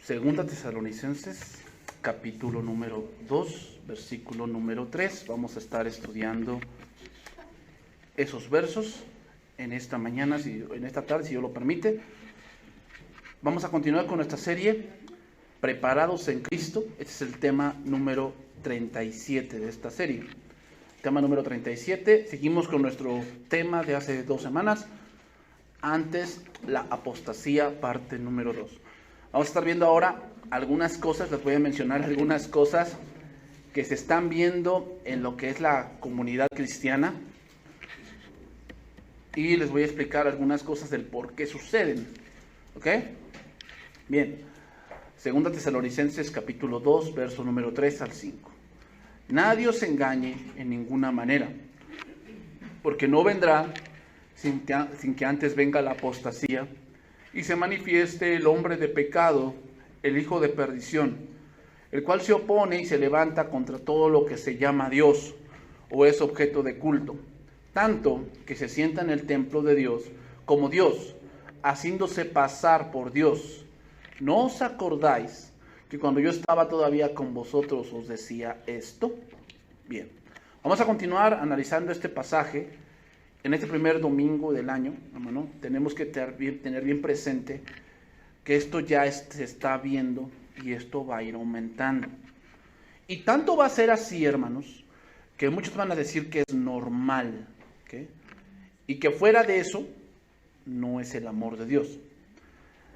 Segunda Tesalonicenses, capítulo número 2, versículo número 3. Vamos a estar estudiando esos versos en esta mañana, en esta tarde, si Dios lo permite. Vamos a continuar con nuestra serie, Preparados en Cristo. Este es el tema número 37 de esta serie. Tema número 37. Seguimos con nuestro tema de hace 2 semanas. Antes, la apostasía, parte número 2. Vamos a estar viendo ahora algunas cosas, les voy a mencionar algunas cosas que se están viendo en lo que es la comunidad cristiana. Y les voy a explicar algunas cosas del por qué suceden. ¿Ok? Bien. Segunda Tesalonicenses capítulo 2, verso número 3 al 5. Nadie os engañe en ninguna manera, porque no vendrá sin que antes venga la apostasía y se manifieste el hombre de pecado, el hijo de perdición, el cual se opone y se levanta contra todo lo que se llama Dios o es objeto de culto, tanto que se sienta en el templo de Dios como Dios, haciéndose pasar por Dios. ¿No os acordáis que cuando yo estaba todavía con vosotros os decía esto? Bien, vamos a continuar analizando este pasaje en este primer domingo del año, hermano. Tenemos que tener bien presente que esto ya se está viendo y esto va a ir aumentando. Y tanto va a ser así, hermanos, que muchos van a decir que es normal, ¿okay? Y que fuera de eso no es el amor de Dios.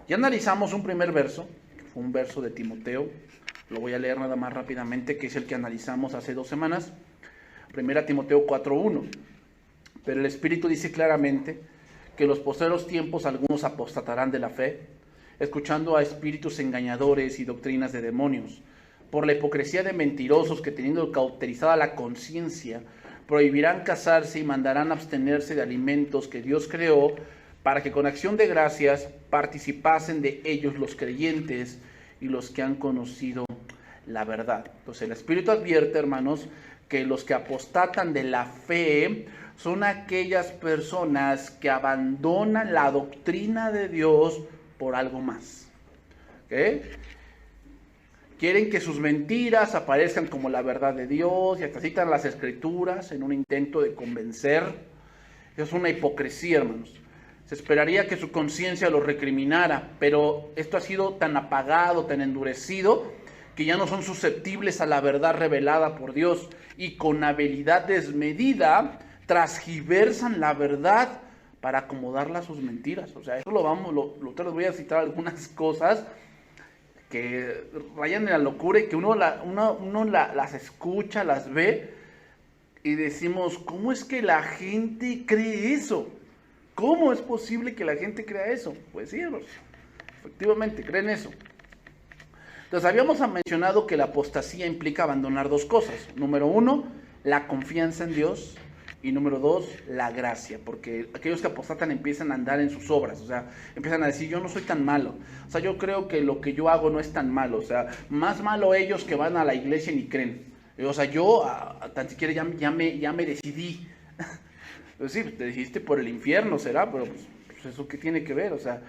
Ya analizamos un primer verso, que fue un verso de Timoteo. Lo voy a leer nada más rápidamente, que es el que analizamos hace 2 semanas. 1 Timoteo 4:1. Pero el Espíritu dice claramente que en los postreros tiempos algunos apostatarán de la fe, escuchando a espíritus engañadores y doctrinas de demonios, por la hipocresía de mentirosos que, teniendo cauterizada la conciencia, prohibirán casarse y mandarán abstenerse de alimentos que Dios creó, para que con acción de gracias participasen de ellos los creyentes y los que han conocido la verdad. Entonces el Espíritu advierte, hermanos, que los que apostatan de la fe son aquellas personas que abandonan la doctrina de Dios por algo más. ¿Okay? Quieren que sus mentiras aparezcan como la verdad de Dios y hasta citan las Escrituras en un intento de convencer. Eso es una hipocresía, hermanos. Se esperaría que su conciencia los recriminara, pero esto ha sido tan apagado, tan endurecido, que ya no son susceptibles a la verdad revelada por Dios y con habilidad desmedida transgiversan la verdad para acomodarla a sus mentiras. O sea, eso te les voy a citar algunas cosas que rayan en la locura y que uno las escucha, las ve y decimos, ¿cómo es que la gente cree eso? ¿Cómo es posible que la gente crea eso? Pues sí, hermanos, efectivamente, creen eso. Entonces, habíamos mencionado que la apostasía implica abandonar 2 cosas. Número 1, la confianza en Dios. Y número 2, la gracia. Porque aquellos que apostatan empiezan a andar en sus obras. O sea, empiezan a decir, yo no soy tan malo. O sea, yo creo que lo que yo hago no es tan malo. O sea, más malo ellos que van a la iglesia y ni creen. O sea, yo tan siquiera ya me decidí. Es decir, te decidiste por el infierno, será, pero pues eso qué tiene que ver, o sea.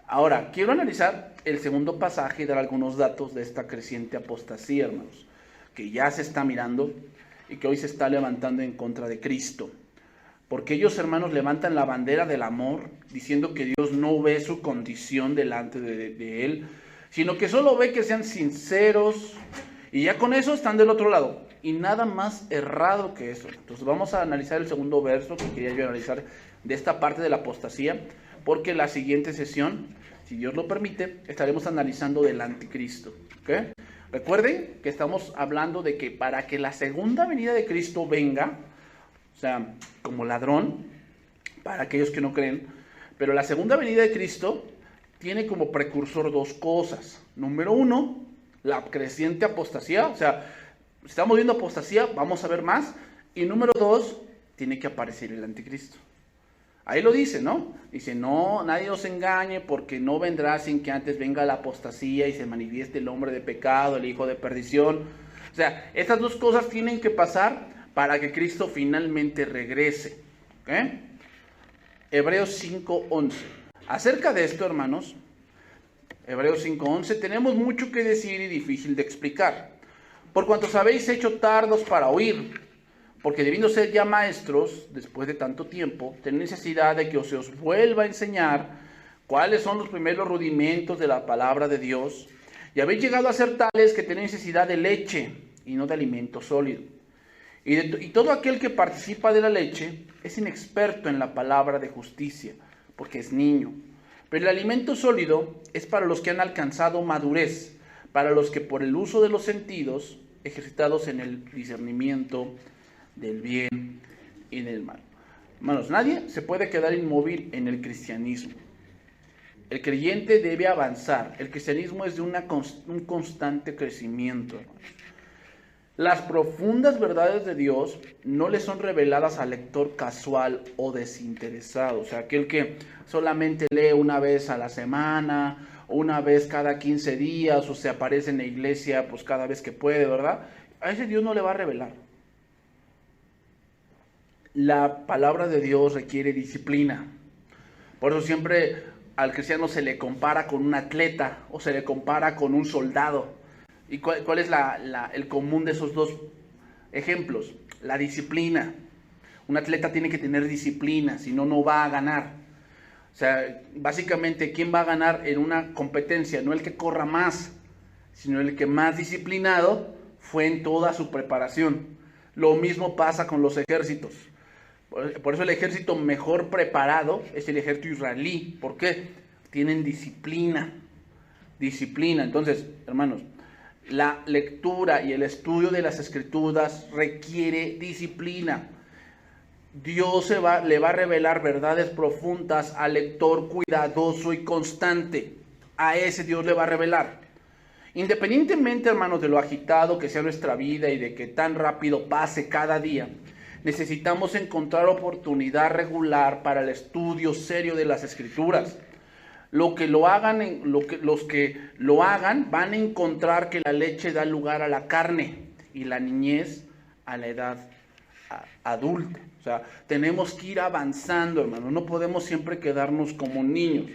Ahora, quiero analizar el segundo pasaje y dar algunos datos de esta creciente apostasía, hermanos, que ya se está mirando y que hoy se está levantando en contra de Cristo. Porque ellos, hermanos, levantan la bandera del amor, diciendo que Dios no ve su condición delante de Él, sino que solo ve que sean sinceros, y ya con eso están del otro lado. Y nada más errado que eso. Entonces vamos a analizar el segundo verso que quería yo analizar de esta parte de la apostasía, porque la siguiente sesión, si Dios lo permite, estaremos analizando del anticristo. ¿Okay? Recuerden que estamos hablando de que para que la segunda venida de Cristo venga, o sea, como ladrón, para aquellos que no creen, pero la segunda venida de Cristo tiene como precursor 2 cosas. Número 1, la creciente apostasía, o sea, estamos viendo apostasía, vamos a ver más. Y número 2, tiene que aparecer el anticristo. Ahí lo dice, ¿no? Dice, no, nadie os engañe porque no vendrá sin que antes venga la apostasía y se manifieste el hombre de pecado, el hijo de perdición. O sea, estas 2 cosas tienen que pasar para que Cristo finalmente regrese. ¿Okay? Hebreos 5:11. Acerca de esto, hermanos, Hebreos 5:11, tenemos mucho que decir y difícil de explicar. Por cuanto habéis hecho tardos para oír, porque debiendo ser ya maestros, después de tanto tiempo, tenéis necesidad de que se os vuelva a enseñar cuáles son los primeros rudimentos de la palabra de Dios, y habéis llegado a ser tales que tenéis necesidad de leche y no de alimento sólido. Y todo aquel que participa de la leche es inexperto en la palabra de justicia, porque es niño. Pero el alimento sólido es para los que han alcanzado madurez, para los que por el uso de los sentidos, ejercitados en el discernimiento del bien y del mal. Hermanos, nadie se puede quedar inmóvil en el cristianismo. El creyente debe avanzar. El cristianismo es de un constante crecimiento, hermanos. Las profundas verdades de Dios no le son reveladas al lector casual o desinteresado. O sea, aquel que solamente lee una vez a la semana, o una vez cada 15 días, o se aparece en la iglesia pues cada vez que puede, ¿verdad? A ese Dios no le va a revelar. La palabra de Dios requiere disciplina. Por eso siempre al cristiano se le compara con un atleta o se le compara con un soldado. ¿Y cuál es el común de esos dos ejemplos? La disciplina. Un atleta tiene que tener disciplina, si no, no va a ganar. O sea, básicamente, ¿quién va a ganar en una competencia? No el que corra más, sino el que más disciplinado fue en toda su preparación. Lo mismo pasa con los ejércitos. Por eso el ejército mejor preparado es el ejército israelí. ¿Por qué? Tienen disciplina. Disciplina. Entonces, hermanos, la lectura y el estudio de las Escrituras requiere disciplina. Dios le va a revelar verdades profundas al lector cuidadoso y constante. A ese Dios le va a revelar. Independientemente, hermanos, de lo agitado que sea nuestra vida y de que tan rápido pase cada día, necesitamos encontrar oportunidad regular para el estudio serio de las Escrituras. Los que lo hagan van a encontrar que la leche da lugar a la carne y la niñez a la edad adulta. O sea, tenemos que ir avanzando, hermanos. No podemos siempre quedarnos como niños.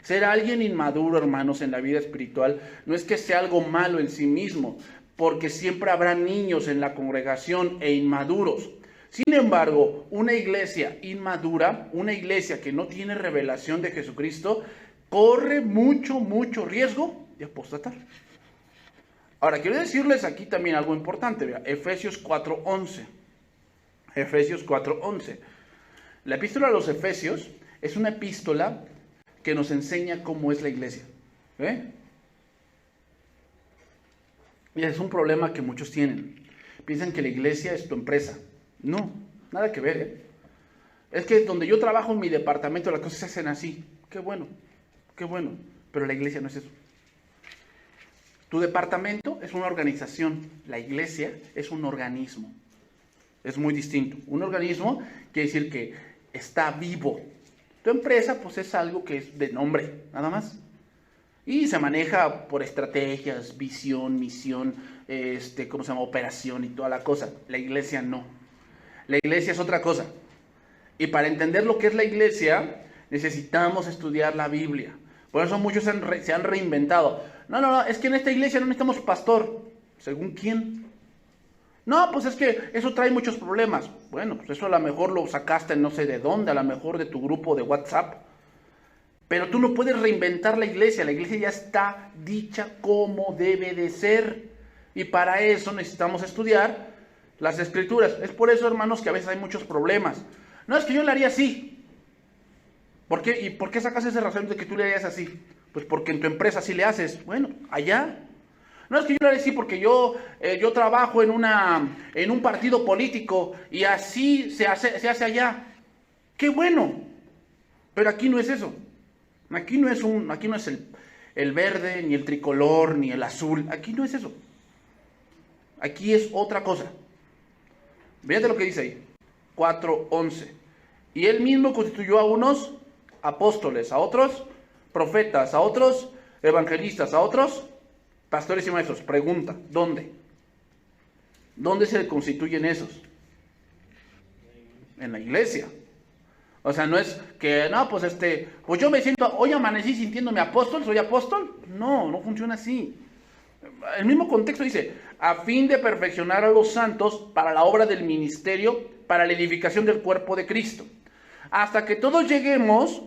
Ser alguien inmaduro, hermanos, en la vida espiritual no es que sea algo malo en sí mismo, porque siempre habrá niños en la congregación e inmaduros. Sin embargo, una iglesia inmadura, una iglesia que no tiene revelación de Jesucristo, corre mucho riesgo de apostatar. Ahora, quiero decirles aquí también algo importante. Vea, Efesios 4:11. Efesios 4:11. La epístola a los Efesios es una epístola que nos enseña cómo es la iglesia. Y es un problema que muchos tienen. Piensan que la iglesia es tu empresa. No, nada que ver. Es que donde yo trabajo en mi departamento las cosas se hacen así. Qué bueno, pero la iglesia no es eso. Tu departamento es una organización, la iglesia es un organismo. Es muy distinto. Un organismo quiere decir que está vivo. Tu empresa pues es algo que es de nombre, nada más. Y se maneja por estrategias, visión, misión, operación y toda la cosa. La iglesia no. La iglesia es otra cosa. Y para entender lo que es la iglesia, necesitamos estudiar la Biblia. Por eso muchos se han reinventado. No, es que en esta iglesia no necesitamos pastor. ¿Según quién? No, pues es que eso trae muchos problemas. Bueno, pues eso a lo mejor lo sacaste no sé de dónde, a lo mejor de tu grupo de WhatsApp. Pero tú no puedes reinventar la iglesia ya está dicha como debe de ser. Y para eso necesitamos estudiar las Escrituras. Es por eso, hermanos, que a veces hay muchos problemas. No, es que yo le haría así. ¿Por qué? ¿Y por qué sacas ese razón de que tú le harías así? Pues porque en tu empresa así le haces. Bueno, allá. No, es que yo le haría así porque yo trabajo en un partido político y así se hace allá. ¡Qué bueno! Pero aquí no es eso. Aquí no es el verde, ni el tricolor, ni el azul. Aquí no es eso. Aquí es otra cosa. Fíjate lo que dice ahí. 4:11. Y él mismo constituyó a unos apóstoles, a otros profetas, a otros evangelistas, a otros pastores y maestros. Pregunta, ¿dónde? ¿Dónde se constituyen esos? En la iglesia. O sea, no es que, no, pues pues yo me siento, hoy amanecí sintiéndome apóstol, soy apóstol. No, no funciona así. El mismo contexto dice, a fin de perfeccionar a los santos para la obra del ministerio, para la edificación del cuerpo de Cristo, hasta que todos lleguemos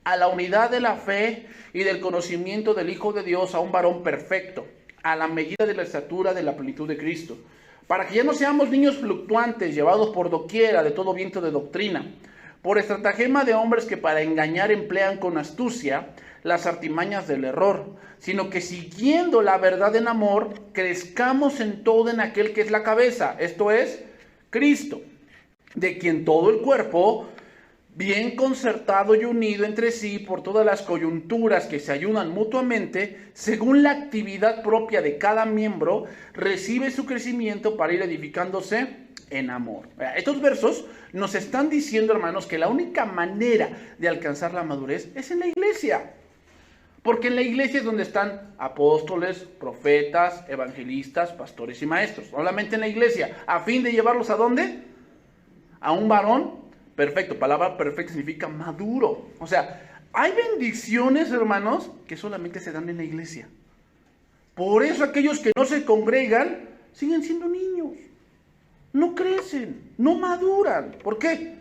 a la unidad de la fe y del conocimiento del Hijo de Dios, a un varón perfecto, a la medida de la estatura de la plenitud de Cristo, para que ya no seamos niños fluctuantes, llevados por doquiera de todo viento de doctrina, por estratagema de hombres que para engañar emplean con astucia las artimañas del error, sino que siguiendo la verdad en amor, crezcamos en todo en aquel que es la cabeza, esto es, Cristo, de quien todo el cuerpo, bien concertado y unido entre sí por todas las coyunturas que se ayudan mutuamente, según la actividad propia de cada miembro, recibe su crecimiento para ir edificándose en amor. Estos versos nos están diciendo, hermanos, que la única manera de alcanzar la madurez es en la iglesia. Porque en la iglesia es donde están apóstoles, profetas, evangelistas, pastores y maestros. Solamente en la iglesia, a fin de llevarlos ¿a dónde? A un varón perfecto. Palabra perfecto significa maduro. O sea, hay bendiciones, hermanos, que solamente se dan en la iglesia. Por eso aquellos que no se congregan siguen siendo niños. No crecen, no maduran. ¿Por qué?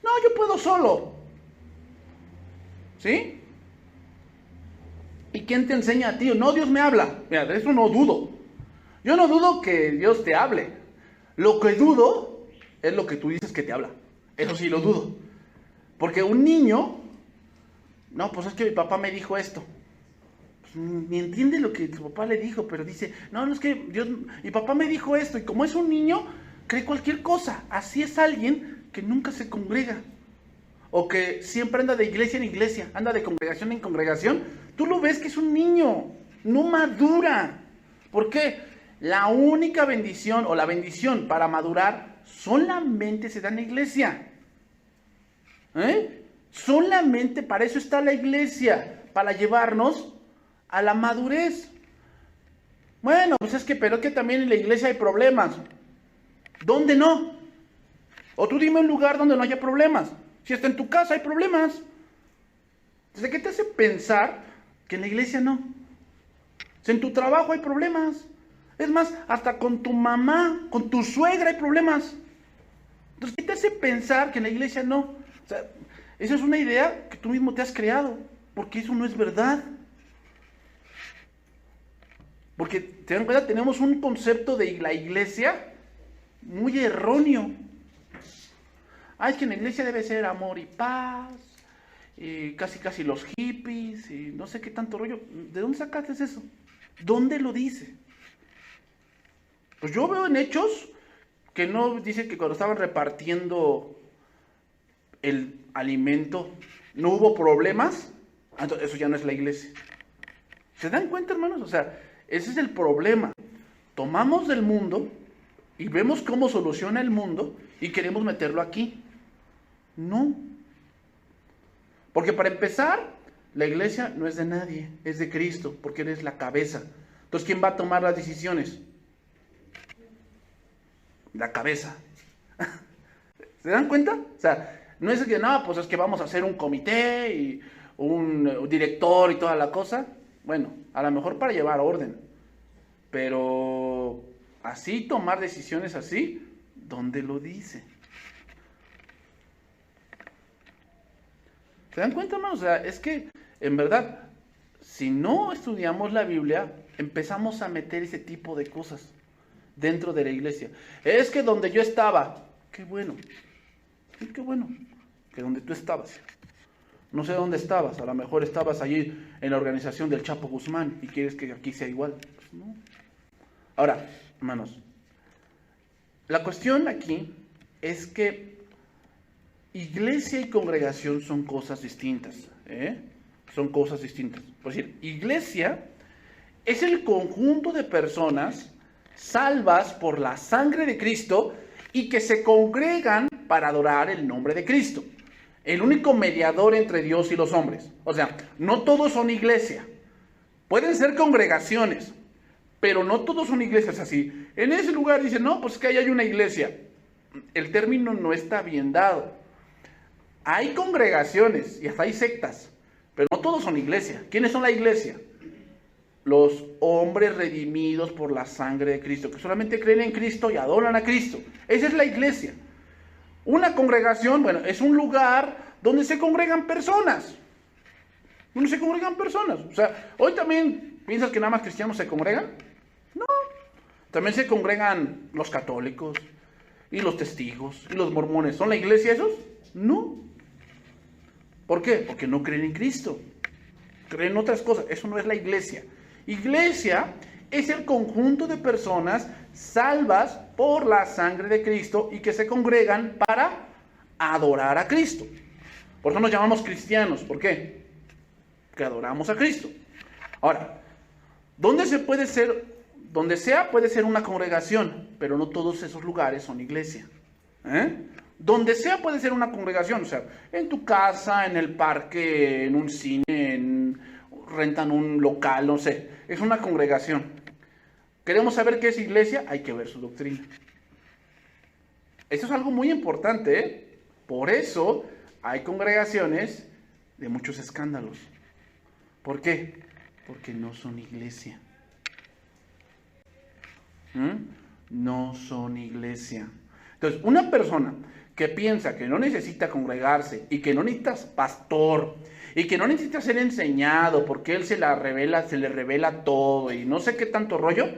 No, yo puedo solo. ¿Sí? ¿Y quién te enseña a ti? No, Dios me habla. Mira, de eso no dudo. Yo no dudo que Dios te hable. Lo que dudo es lo que tú dices que te habla. Eso sí lo dudo. Porque un niño, no, pues es que mi papá me dijo esto. Pues ni entiende lo que su papá le dijo, pero dice, no, es que mi papá me dijo esto. Y como es un niño, cree cualquier cosa. Así es alguien que nunca se congrega. O que siempre anda de iglesia en iglesia, anda de congregación en congregación. Tú lo ves que es un niño, no madura. ¿Por qué? La única bendición o la bendición para madurar solamente se da en la iglesia. Solamente para eso está la iglesia, para llevarnos a la madurez. Bueno, pues pero es que también en la iglesia hay problemas. ¿Dónde no? O tú dime un lugar donde no haya problemas. Si hasta en tu casa hay problemas. ¿Desde qué te hace pensar que en la iglesia no? Si en tu trabajo hay problemas. Es más, hasta con tu mamá, con tu suegra hay problemas. Entonces, ¿qué te hace pensar que en la iglesia no? O sea, esa es una idea que tú mismo te has creado, porque eso no es verdad. Porque, ¿te dan cuenta? Tenemos un concepto de la iglesia muy erróneo. Es que en la iglesia debe ser amor y paz, y casi los hippies, y no sé qué tanto rollo. ¿De dónde sacaste eso? ¿Dónde lo dice? Pues yo veo en Hechos que no dice que cuando estaban repartiendo el alimento no hubo problemas. Entonces eso ya no es la iglesia. ¿Se dan cuenta, hermanos? O sea, ese es el problema. Tomamos del mundo y vemos cómo soluciona el mundo y queremos meterlo aquí. No. Porque para empezar, la iglesia no es de nadie, es de Cristo, porque Él es la cabeza. Entonces, ¿quién va a tomar las decisiones? La cabeza. ¿Se dan cuenta? O sea, no es que, no, pues es que vamos a hacer un comité y un director y toda la cosa. Bueno, a lo mejor para llevar orden. Pero así tomar decisiones así, ¿dónde lo dice? ¿Se dan cuenta, hermanos? O sea, es que, en verdad, si no estudiamos la Biblia, empezamos a meter ese tipo de cosas dentro de la iglesia. Es que donde yo estaba, qué bueno, sí, qué bueno, que donde tú estabas. No sé dónde estabas, a lo mejor estabas allí en la organización del Chapo Guzmán y quieres que aquí sea igual. Pues no. Ahora, hermanos, la cuestión aquí es que iglesia y congregación son cosas distintas. Son cosas distintas. Por decir, iglesia es el conjunto de personas salvas por la sangre de Cristo y que se congregan para adorar el nombre de Cristo. El único mediador entre Dios y los hombres. O sea, no todos son iglesia. Pueden ser congregaciones, pero no todos son iglesias así. En ese lugar dicen, no, pues que ahí hay una iglesia. El término no está bien dado. Hay congregaciones y hasta hay sectas, pero no todos son iglesia. ¿Quiénes son la iglesia? Los hombres redimidos por la sangre de Cristo, que solamente creen en Cristo y adoran a Cristo. Esa es la iglesia. Una congregación, bueno, es un lugar donde se congregan personas. Donde se congregan personas. O sea, hoy también, ¿piensas que nada más cristianos se congregan? No. También se congregan los católicos, y los testigos, y los mormones. ¿Son la iglesia esos? No. ¿Por qué? Porque no creen en Cristo. Creen en otras cosas. Eso no es la iglesia. Iglesia es el conjunto de personas salvas por la sangre de Cristo y que se congregan para adorar a Cristo. Por eso nos llamamos cristianos. ¿Por qué? Porque adoramos a Cristo. Ahora, donde sea puede ser una congregación, pero no todos esos lugares son iglesia. Donde sea puede ser una congregación, o sea, en tu casa, en el parque, en un cine, rentan un local, no sé, es una congregación. ¿Queremos saber qué es iglesia? Hay que ver su doctrina. Eso es algo muy importante, ¿eh? Por eso hay congregaciones de muchos escándalos. ¿Por qué? Porque no son iglesia. No son iglesia. Entonces, una persona que piensa que no necesita congregarse y que no necesita pastor y que no necesita ser enseñado porque él se le revela todo y no sé qué tanto rollo,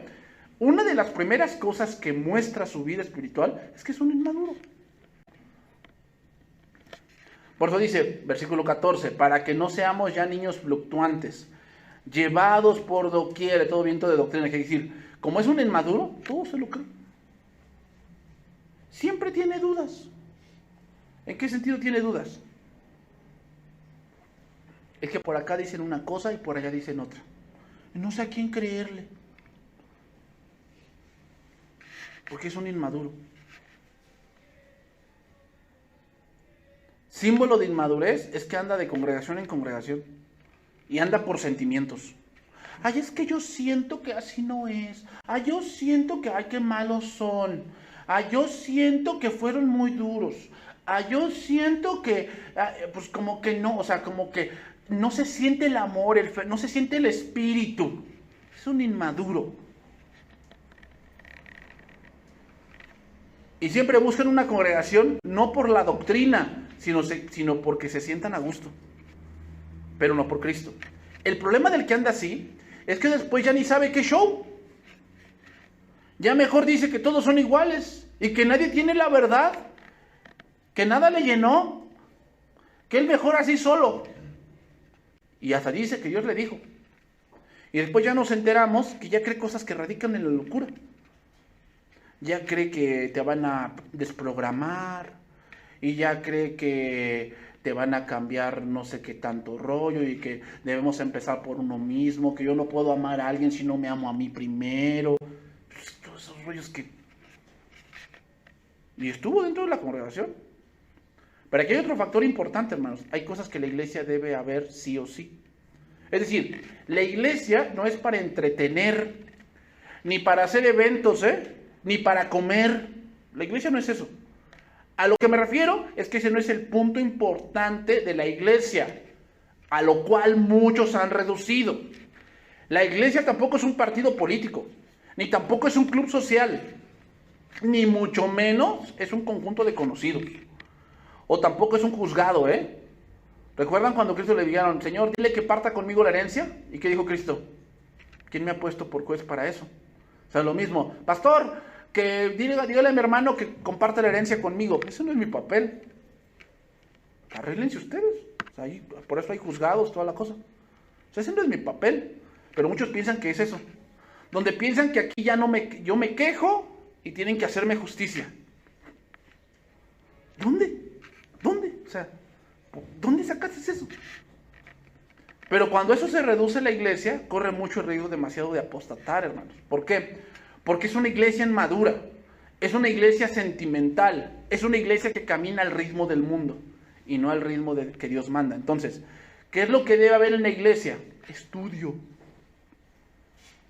una de las primeras cosas que muestra su vida espiritual es que es un inmaduro. Por eso dice, versículo 14, para que no seamos ya niños fluctuantes, llevados por doquier, todo viento de doctrina, que decir, como es un inmaduro, todo se lo cree. Siempre tiene dudas. ¿En qué sentido tiene dudas? Es que por acá dicen una cosa y por allá dicen otra. No sé a quién creerle. Porque es un inmaduro. Símbolo de inmadurez es que anda de congregación en congregación. Y anda por sentimientos. Ay, es que yo siento que así no es. Ay, yo siento que, ay, qué malos son. Ay, yo siento que fueron muy duros. Ay, yo siento que, pues como que no, o sea, como que no se siente el amor, no se siente el espíritu. Es un inmaduro. Y siempre buscan una congregación, no por la doctrina, sino porque se sientan a gusto. Pero no por Cristo. El problema del que anda así es que después ya ni sabe qué show. Ya mejor dice que todos son iguales y que nadie tiene la verdad, que nada le llenó, que él mejor así solo. Y hasta dice que Dios le dijo. Y después ya nos enteramos que ya cree cosas que radican en la locura. Ya cree que te van a desprogramar y ya cree que te van a cambiar no sé qué tanto rollo y que debemos empezar por uno mismo, que yo no puedo amar a alguien si no me amo a mí primero. Pues, todos esos rollos que... Y estuvo dentro de la congregación. Pero aquí hay otro factor importante, hermanos. Hay cosas que la iglesia debe haber sí o sí. Es decir, la iglesia no es para entretener, ni para hacer eventos, ni para comer. La iglesia no es eso. A lo que me refiero es que ese no es el punto importante de la iglesia, a lo cual muchos han reducido. La iglesia tampoco es un partido político, ni tampoco es un club social, ni mucho menos es un conjunto de conocidos. O tampoco es un juzgado, ¿Recuerdan cuando Cristo le dijeron, Señor, dile que parta conmigo la herencia? ¿Y qué dijo Cristo? ¿Quién me ha puesto por juez para eso? O sea, lo mismo, pastor, que dígale a mi hermano que comparte la herencia conmigo. Ese no es mi papel. Arréglense ustedes. O sea, por eso hay juzgados, toda la cosa. O sea, ese no es mi papel. Pero muchos piensan que es eso. Donde piensan que aquí ya yo me quejo y tienen que hacerme justicia. ¿Dónde? O sea, ¿dónde sacaste eso? Pero cuando eso se reduce en la iglesia, corre mucho el riesgo demasiado de apostatar, hermanos. ¿Por qué? Porque es una iglesia inmadura, es una iglesia sentimental, es una iglesia que camina al ritmo del mundo y no al ritmo que Dios manda. Entonces, ¿qué es lo que debe haber en la iglesia? Estudio.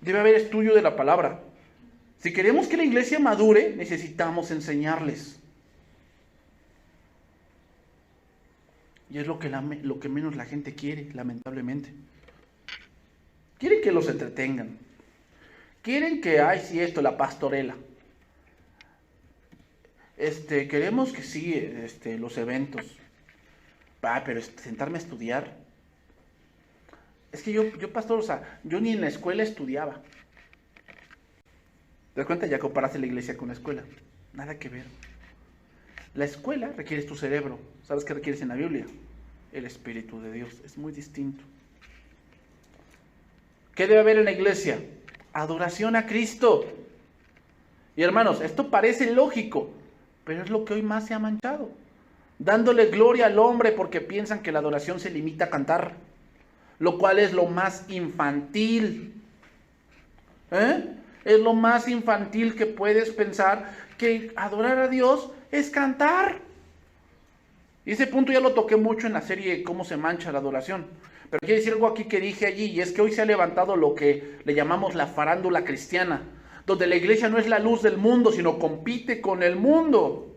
Debe haber estudio de la palabra. Si queremos que la iglesia madure, necesitamos enseñarles. Y es lo que menos la gente quiere, lamentablemente. Quieren que los entretengan. Quieren que, ay, sí, esto, la pastorela. Queremos que sí, los eventos. Pero sentarme a estudiar. Es que yo, pastor, o sea, yo ni en la escuela estudiaba. ¿Te das cuenta? Ya comparaste la iglesia con la escuela. Nada que ver. La escuela requiere tu cerebro. ¿Sabes qué requieres en la Biblia? El Espíritu de Dios. Es muy distinto. ¿Qué debe haber en la iglesia? Adoración a Cristo. Y hermanos, esto parece lógico, pero es lo que hoy más se ha manchado. Dándole gloria al hombre porque piensan que la adoración se limita a cantar, lo cual es lo más infantil. Es lo más infantil que puedes pensar, que adorar a Dios es cantar. Y ese punto ya lo toqué mucho en la serie Cómo se mancha la adoración. Pero quiero decir algo aquí que dije allí, y es que hoy se ha levantado lo que le llamamos la farándula cristiana, donde la iglesia no es la luz del mundo, sino compite con el mundo.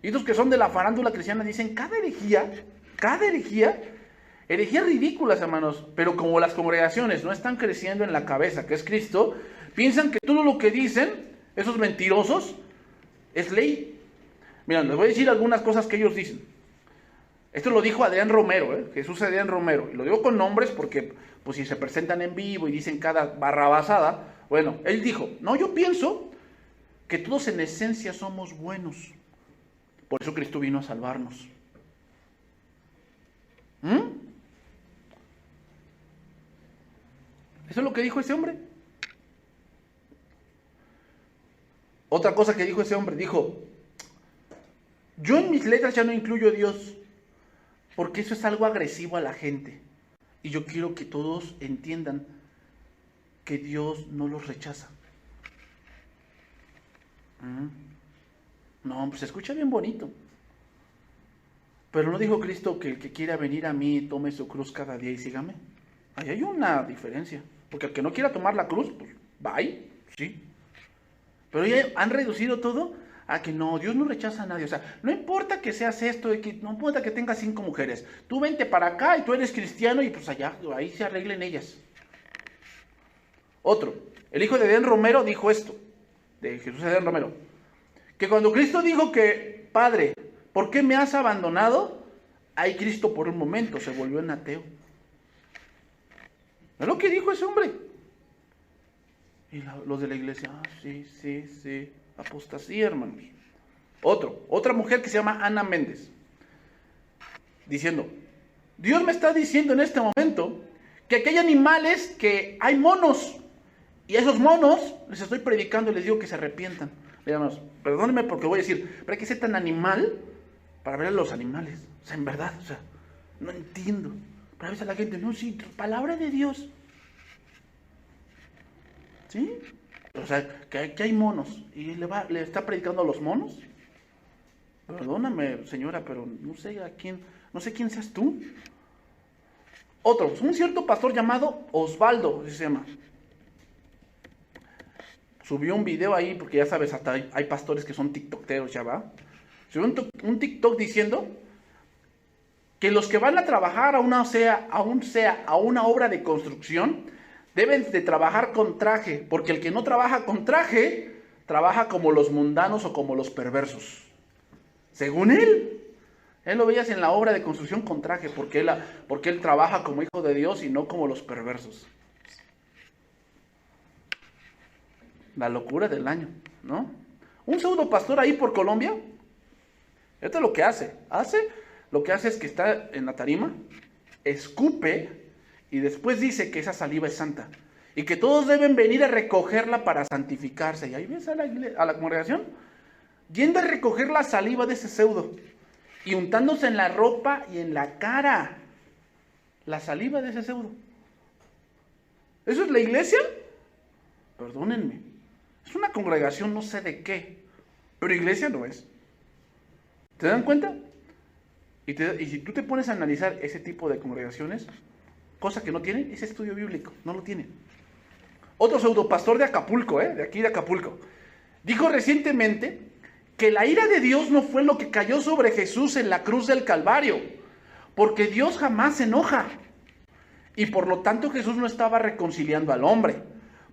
Y los que son de la farándula cristiana dicen cada herejía, herejías ridículas, hermanos, pero como las congregaciones no están creciendo en la cabeza, que es Cristo, piensan que todo lo que dicen, esos mentirosos, es ley. Miren, les voy a decir algunas cosas que ellos dicen. Esto lo dijo Adrián Romero, Jesús Adrián Romero, y lo digo con nombres porque, pues si se presentan en vivo y dicen cada barrabasada, bueno, él dijo, no, yo pienso que todos en esencia somos buenos. Por eso Cristo vino a salvarnos. Eso es lo que dijo ese hombre. Otra cosa que dijo ese hombre, dijo, yo en mis letras ya no incluyo a Dios, porque eso es algo agresivo a la gente. Y yo quiero que todos entiendan que Dios no los rechaza. No, pues se escucha bien bonito. Pero no dijo Cristo que el que quiera venir a mí tome su cruz cada día y sígame. Ahí hay una diferencia. Porque el que no quiera tomar la cruz, pues bye, sí. Pero ya han reducido todo a que no, Dios no rechaza a nadie. O sea, no importa que seas esto, no importa que tengas 5 mujeres. Tú vente para acá y tú eres cristiano y pues allá, ahí se arreglen ellas. Otro, el hijo de Adrián Romero dijo esto, de Jesús Adrián Romero, que cuando Cristo dijo que, Padre, ¿por qué me has abandonado? Ahí Cristo por un momento se volvió en ateo. ¿No es lo que dijo ese hombre? Y los de la iglesia, sí, apostasía, hermanos. Otra mujer que se llama Ana Méndez, diciendo, Dios me está diciendo en este momento que aquí hay animales, que hay monos, y a esos monos les estoy predicando y les digo que se arrepientan. Hermanos, perdónenme porque voy a decir, pero hay que ser tan animal para ver a los animales. O sea, en verdad, o sea, no entiendo. Pero a veces la gente, no, sí, palabra de Dios. ¿Sí? O sea, que hay monos y le está predicando a los monos. Perdóname, señora, pero no sé quién seas tú. Otro, un cierto pastor llamado Osvaldo, así se llama. Subió un video ahí, porque ya sabes, hasta hay pastores que son tiktokeros, ya va. Subió un TikTok diciendo que los que van a trabajar a una obra de construcción deben de trabajar con traje, porque el que no trabaja con traje, trabaja como los mundanos o como los perversos. Según él lo veías en la obra de construcción con traje, porque él trabaja como hijo de Dios y no como los perversos. La locura del año, ¿no? Un pseudo pastor ahí por Colombia, esto es lo que hace es que está en la tarima, escupe, y después dice que esa saliva es santa. Y que todos deben venir a recogerla para santificarse. Y ahí ves a la congregación yendo a recoger la saliva de ese pseudo. Y untándose en la ropa y en la cara. La saliva de ese pseudo. ¿Eso es la iglesia? Perdónenme. Es una congregación no sé de qué. Pero iglesia no es. ¿Te dan cuenta? Y si tú te pones a analizar ese tipo de congregaciones, cosa que no tienen, es estudio bíblico, no lo tienen. Otro pseudopastor de Acapulco, de aquí de Acapulco, dijo recientemente que la ira de Dios no fue lo que cayó sobre Jesús en la cruz del Calvario, Porque Dios jamás se enoja. Y por lo tanto Jesús no estaba reconciliando al hombre.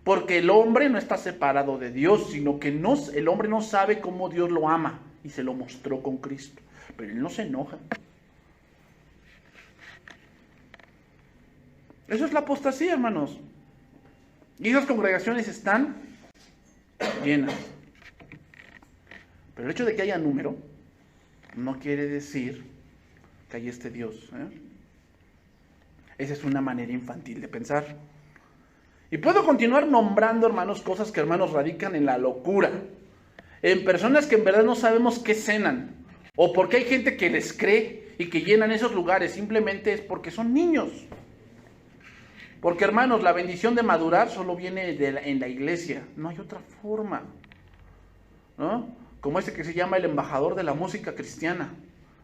Porque el hombre no está separado de Dios, sino que el hombre no sabe cómo Dios lo ama. Y se lo mostró con Cristo. Pero Él no se enoja. Eso es la apostasía, hermanos. Y esas congregaciones están llenas. Pero el hecho de que haya número no quiere decir que ahí esté Dios. Esa es una manera infantil de pensar. Y puedo continuar nombrando, hermanos, cosas que, hermanos, radican en la locura. En personas que en verdad no sabemos qué cenan. O porque hay gente que les cree y que llenan esos lugares. Simplemente es porque son niños. Porque, hermanos, la bendición de madurar solo viene en la iglesia. No hay otra forma. ¿No? Como que se llama el embajador de la música cristiana,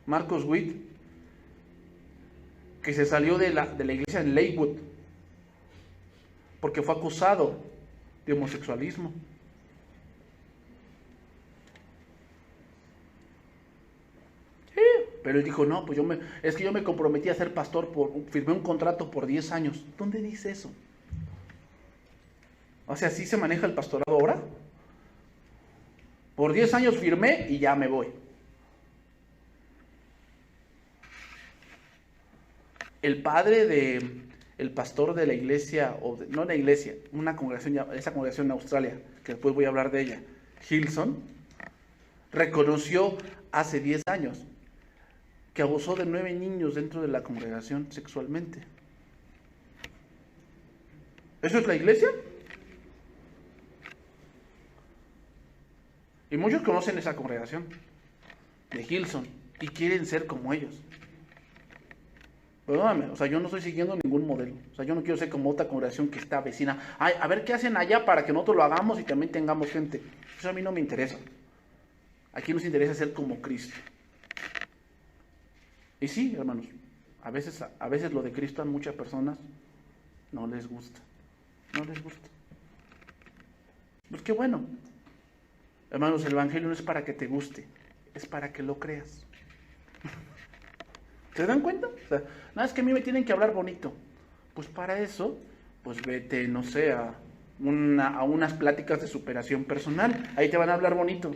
Marcos Witt, que se salió de la iglesia en Lakewood porque fue acusado de homosexualismo. Sí, pero él dijo, no, pues es que yo me comprometí a ser pastor, firmé un contrato por 10 años. ¿Dónde dice eso? O sea, ¿así se maneja el pastorado ahora? Por 10 años firmé y ya me voy. El pastor de la iglesia, no la iglesia, una congregación, esa congregación en Australia, que después voy a hablar de ella, Hillsong, reconoció hace 10 años que abusó de 9 niños dentro de la congregación sexualmente. ¿Eso es la iglesia? Y muchos conocen esa congregación de Hillsong y quieren ser como ellos. Perdóname, o sea, yo no estoy siguiendo ningún modelo. O sea, yo no quiero ser como otra congregación que está vecina. Ay, a ver qué hacen allá para que nosotros lo hagamos y también tengamos gente. Eso a mí no me interesa. Aquí nos interesa ser como Cristo. Y sí, hermanos, a veces lo de Cristo a muchas personas no les gusta. No les gusta. Pues qué bueno. Hermanos, el evangelio no es para que te guste, es para que lo creas. ¿Se dan cuenta? O sea, nada, es que a mí me tienen que hablar bonito. Pues para eso, pues vete, no sé, a unas pláticas de superación personal. Ahí te van a hablar bonito.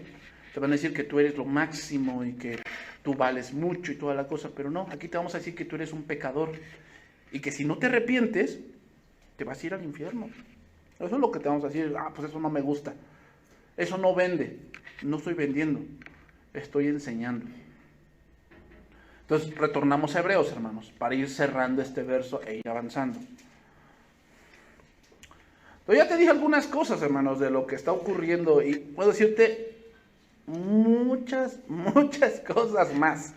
Te van a decir que tú eres lo máximo y que tú vales mucho y toda la cosa. Pero no, aquí te vamos a decir que tú eres un pecador. Y que si no te arrepientes, te vas a ir al infierno. Eso es lo que te vamos a decir. Pues eso no me gusta. Eso no vende. No estoy vendiendo. Estoy enseñando. Entonces, retornamos a Hebreos, hermanos, para ir cerrando este verso e ir avanzando. Entonces, ya te dije algunas cosas, hermanos, de lo que está ocurriendo y puedo decirte muchas cosas más.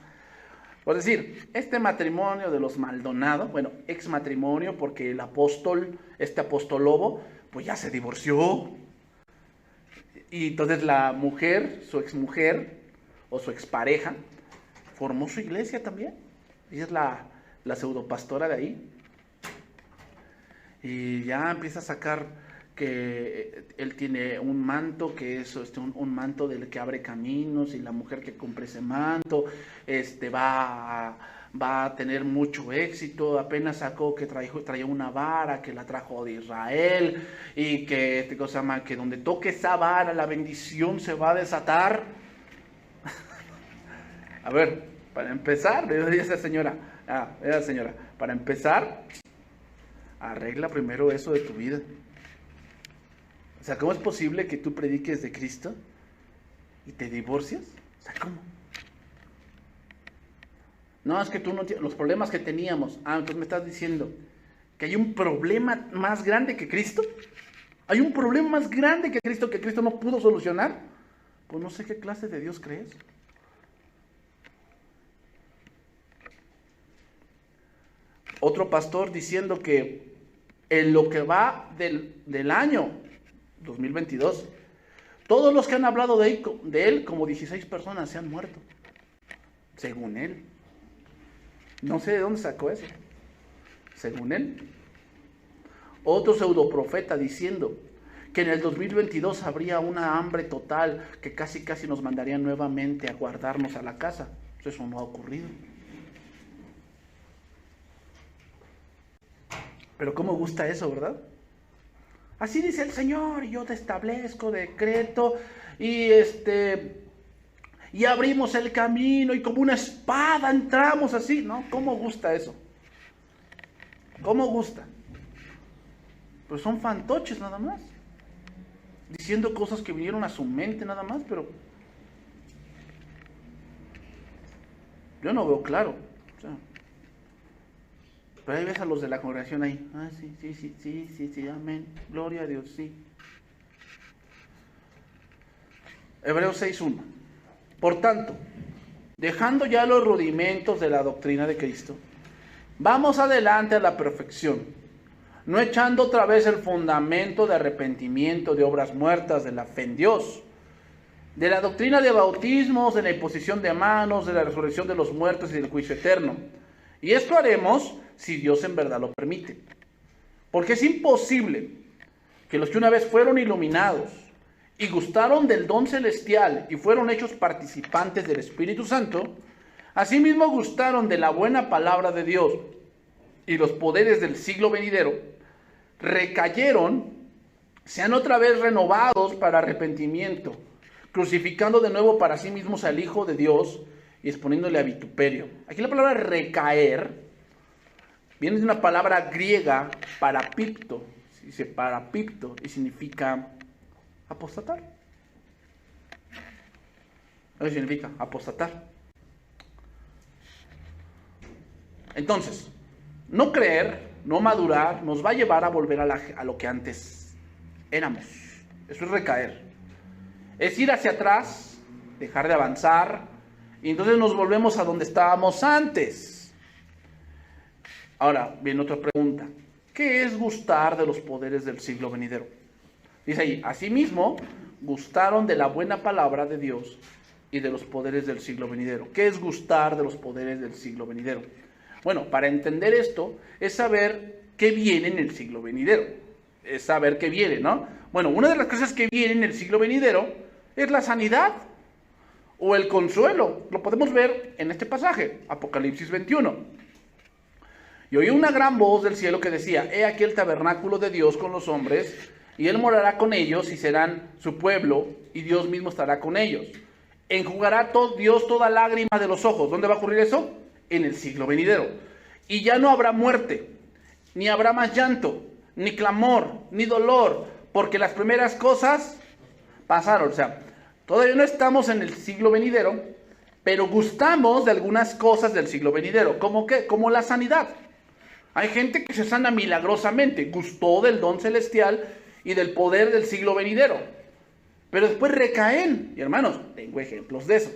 Por decir, este matrimonio de los Maldonado, bueno, ex matrimonio, porque el apóstol, este apostolobo, pues ya se divorció. Y entonces la mujer, su exmujer o su expareja, formó su iglesia también. Ella es la pseudopastora de ahí. Y ya empieza a sacar que él tiene un manto, que es un manto del que abre caminos, y la mujer que compre ese manto va a tener mucho éxito. Apenas sacó que traía una vara que la trajo de Israel, y que que donde toque esa vara la bendición se va a desatar. A ver, para empezar, esa señora, para empezar, arregla primero eso de tu vida. O sea, ¿cómo es posible que tú prediques de Cristo y te divorcias? O sea, ¿cómo? No, es que tú no tienes los problemas que teníamos. Entonces me estás diciendo que hay un problema más grande que Cristo. ¿Hay un problema más grande que Cristo no pudo solucionar? Pues no sé qué clase de Dios crees. Otro pastor diciendo que en lo que va del año 2022, todos los que han hablado de él, como 16 personas se han muerto, según él. No sé de dónde sacó eso, según él. Otro pseudoprofeta diciendo que en el 2022 habría una hambre total, que casi nos mandarían nuevamente a guardarnos a la casa. Eso no ha ocurrido. Pero cómo gusta eso, ¿verdad? Así dice el Señor, y yo te establezco decreto, y abrimos el camino, y como una espada entramos así, ¿no? ¿Cómo gusta eso? ¿Cómo gusta? Pues son fantoches nada más, diciendo cosas que vinieron a su mente nada más, pero yo no veo claro. O sea, pero ahí ves a los de la congregación ahí. Ah, sí, amén. Gloria a Dios, sí. Hebreos 6:1. Por tanto, dejando ya los rudimentos de la doctrina de Cristo, vamos adelante a la perfección, no echando otra vez el fundamento de arrepentimiento de obras muertas de la fe en Dios, de la doctrina de bautismos, de la imposición de manos, de la resurrección de los muertos y del juicio eterno. Y esto haremos si Dios en verdad lo permite. Porque es imposible que los que una vez fueron iluminados y gustaron del don celestial y fueron hechos participantes del Espíritu Santo, asimismo gustaron de la buena palabra de Dios y los poderes del siglo venidero, recayeron, sean otra vez renovados para arrepentimiento, crucificando de nuevo para sí mismos al Hijo de Dios y exponiéndole a vituperio. Aquí la palabra recaer viene de una palabra griega, parapipto, dice parapipto, y significa apostatar. Eso significa apostatar. Entonces, no creer, no madurar, nos va a llevar a volver a lo que antes éramos. Eso es recaer. Es ir hacia atrás, dejar de avanzar, y entonces nos volvemos a donde estábamos antes. Ahora, viene otra pregunta. ¿Qué es gustar de los poderes del siglo venidero? Dice ahí, asimismo, gustaron de la buena palabra de Dios y de los poderes del siglo venidero. ¿Qué es gustar de los poderes del siglo venidero? Bueno, para entender esto, es saber qué viene en el siglo venidero. Es saber qué viene, ¿no? Bueno, una de las cosas que viene en el siglo venidero es la sanidad o el consuelo. Lo podemos ver en este pasaje, Apocalipsis 21. Y oí una gran voz del cielo que decía, he aquí el tabernáculo de Dios con los hombres, y Él morará con ellos, y serán su pueblo, y Dios mismo estará con ellos. Enjugará Dios toda lágrima de los ojos. ¿Dónde va a ocurrir eso? En el siglo venidero. Y ya no habrá muerte, ni habrá más llanto, ni clamor, ni dolor, porque las primeras cosas pasaron. O sea, todavía no estamos en el siglo venidero, pero gustamos de algunas cosas del siglo venidero. ¿Cómo qué? Como la sanidad. Hay gente que se sana milagrosamente, gustó del don celestial y del poder del siglo venidero, pero después recaen. Y hermanos, tengo ejemplos de eso.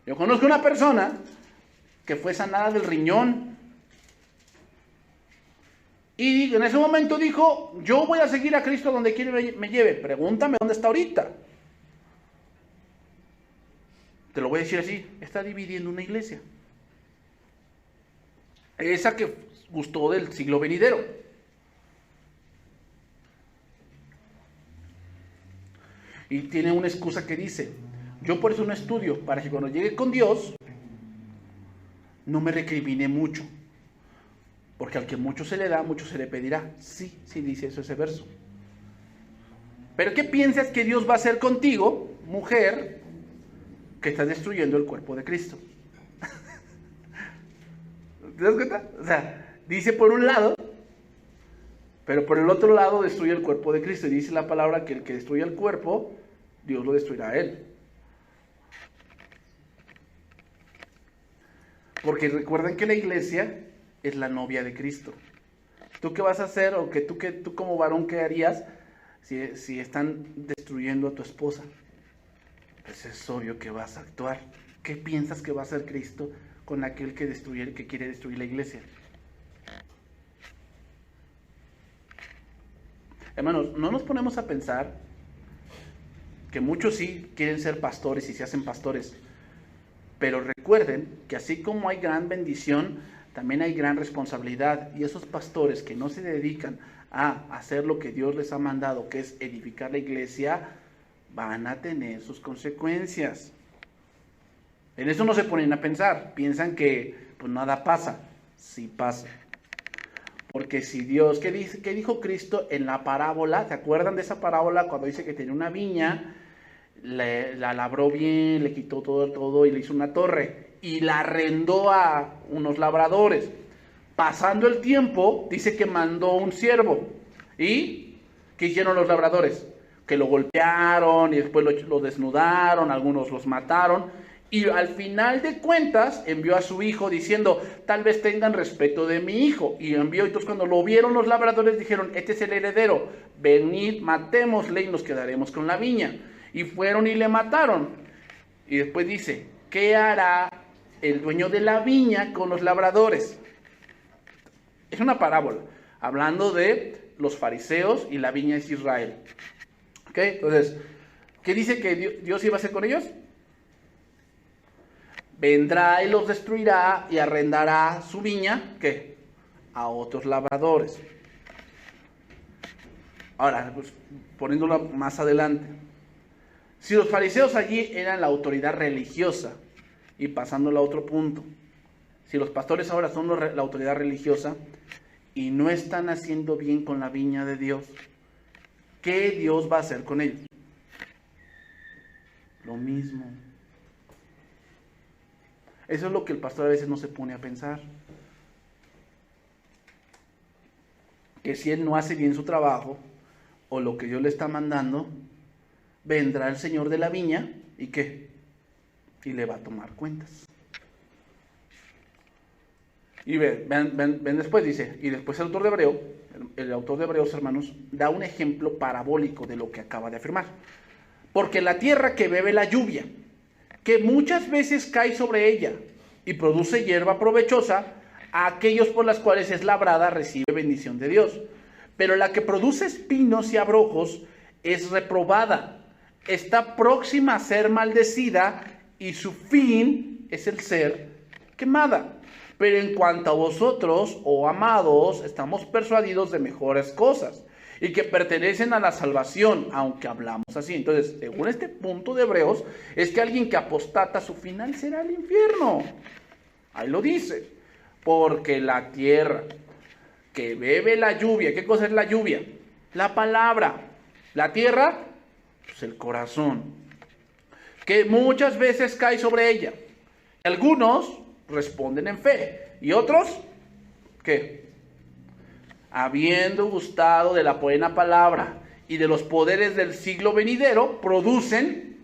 Yo conozco una persona que fue sanada del riñón y en ese momento dijo, yo voy a seguir a Cristo donde quiere me lleve. Pregúntame dónde está ahorita. Te lo voy a decir así, está dividiendo una iglesia. Esa que gustó del siglo venidero. Y tiene una excusa que dice, yo por eso no estudio, para que cuando llegue con Dios, no me recrimine mucho. Porque al que mucho se le da, mucho se le pedirá. Sí, sí dice eso ese verso. Pero ¿qué piensas que Dios va a hacer contigo, mujer, que está destruyendo el cuerpo de Cristo? ¿Te das cuenta? O sea, dice por un lado, pero por el otro lado destruye el cuerpo de Cristo. Y dice la palabra que el que destruye el cuerpo, Dios lo destruirá a él. Porque recuerden que la iglesia es la novia de Cristo. ¿Tú qué vas a hacer o que tú como varón qué harías si están destruyendo a tu esposa? Pues es obvio que vas a actuar. ¿Qué piensas que va a hacer Cristo con aquel que quiere destruir la iglesia? Hermanos, no nos ponemos a pensar que muchos sí quieren ser pastores y se hacen pastores, pero recuerden que así como hay gran bendición, también hay gran responsabilidad, y esos pastores que no se dedican a hacer lo que Dios les ha mandado, que es edificar la iglesia, van a tener sus consecuencias. En eso no se ponen a pensar, piensan que pues nada pasa. Sí pasa. Porque si Dios, ¿qué dijo Cristo en la parábola? ¿Se acuerdan de esa parábola cuando dice que tenía una viña, la labró bien, le quitó todo y le hizo una torre y la arrendó a unos labradores? Pasando el tiempo, dice que mandó un siervo. ¿Y qué hicieron los labradores? Que lo golpearon y después lo desnudaron, algunos los mataron. Y al final de cuentas envió a su hijo diciendo, tal vez tengan respeto de mi hijo. Y envió, entonces cuando lo vieron los labradores dijeron, este es el heredero, venid, matémosle y nos quedaremos con la viña. Y fueron y le mataron. Y después dice, ¿qué hará el dueño de la viña con los labradores? Es una parábola, hablando de los fariseos y la viña es Israel. ¿Ok? Entonces, ¿qué dice que Dios iba a hacer con ellos? Vendrá y los destruirá y arrendará su viña, ¿qué? A otros labradores. Ahora, pues, poniéndolo más adelante. Si los fariseos allí eran la autoridad religiosa, y pasándolo a otro punto, si los pastores ahora son la autoridad religiosa y no están haciendo bien con la viña de Dios, ¿qué Dios va a hacer con ellos? Lo mismo. Eso es lo que el pastor a veces no se pone a pensar. Que si él no hace bien su trabajo, o lo que Dios le está mandando, vendrá el Señor de la viña, ¿y qué? Y le va a tomar cuentas. Y ven después, dice, y después el autor de Hebreos, hermanos, da un ejemplo parabólico de lo que acaba de afirmar. Porque la tierra que bebe la lluvia, que muchas veces cae sobre ella y produce hierba provechosa, a aquellos por las cuales es labrada recibe bendición de Dios. Pero la que produce espinos y abrojos es reprobada, está próxima a ser maldecida y su fin es el ser quemada. Pero en cuanto a vosotros, oh amados, estamos persuadidos de mejores cosas y que pertenecen a la salvación, aunque hablamos así. Entonces, según este punto de Hebreos, es que alguien que apostata, su final será el infierno. Ahí lo dice. Porque la tierra que bebe la lluvia, ¿qué cosa es la lluvia? La palabra. La tierra, pues el corazón. Que muchas veces cae sobre ella. Algunos responden en fe. ¿Y otros? ¿Qué? Habiendo gustado de la buena palabra y de los poderes del siglo venidero, producen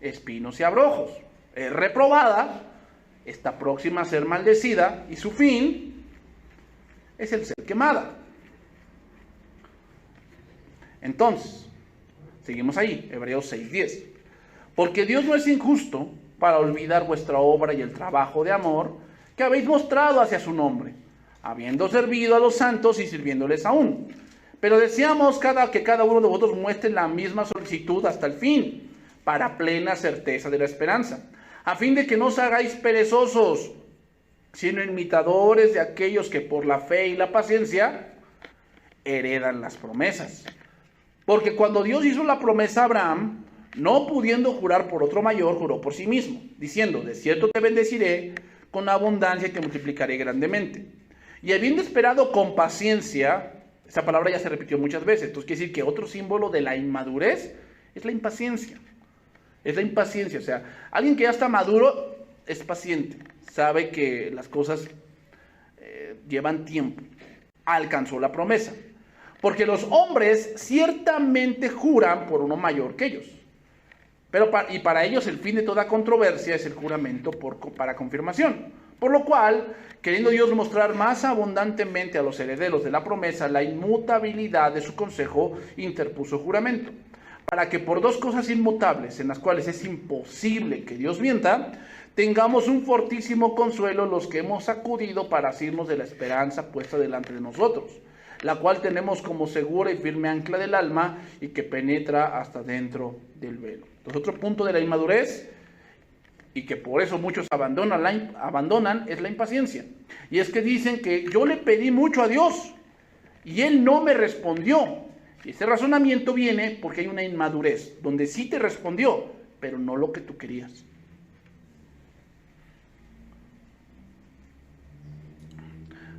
espinos y abrojos. Es reprobada, está próxima a ser maldecida y su fin es el ser quemada. Entonces, seguimos ahí, Hebreos 6:10. Porque Dios no es injusto para olvidar vuestra obra y el trabajo de amor que habéis mostrado hacia su nombre, habiendo servido a los santos y sirviéndoles aún. Pero deseamos que cada uno de vosotros muestre la misma solicitud hasta el fin, para plena certeza de la esperanza, a fin de que no os hagáis perezosos, sino imitadores de aquellos que por la fe y la paciencia heredan las promesas. Porque cuando Dios hizo la promesa a Abraham, no pudiendo jurar por otro mayor, juró por sí mismo, diciendo, de cierto te bendeciré con abundancia y te multiplicaré grandemente. Y habiendo esperado con paciencia, esa palabra ya se repitió muchas veces, entonces quiere decir que otro símbolo de la inmadurez es la impaciencia. Es la impaciencia, o sea, alguien que ya está maduro es paciente, sabe que las cosas llevan tiempo, alcanzó la promesa. Porque los hombres ciertamente juran por uno mayor que ellos. Pero para ellos el fin de toda controversia es el juramento para confirmación. Por lo cual, queriendo Dios mostrar más abundantemente a los herederos de la promesa la inmutabilidad de su consejo, interpuso juramento. Para que por dos cosas inmutables, en las cuales es imposible que Dios mienta, tengamos un fortísimo consuelo los que hemos acudido para asirnos de la esperanza puesta delante de nosotros, la cual tenemos como segura y firme ancla del alma y que penetra hasta dentro del velo. Entonces, otro punto de la inmadurez, y que por eso muchos abandonan, es la impaciencia. Y es que dicen que yo le pedí mucho a Dios y Él no me respondió. Y ese razonamiento viene porque hay una inmadurez, donde sí te respondió, pero no lo que tú querías.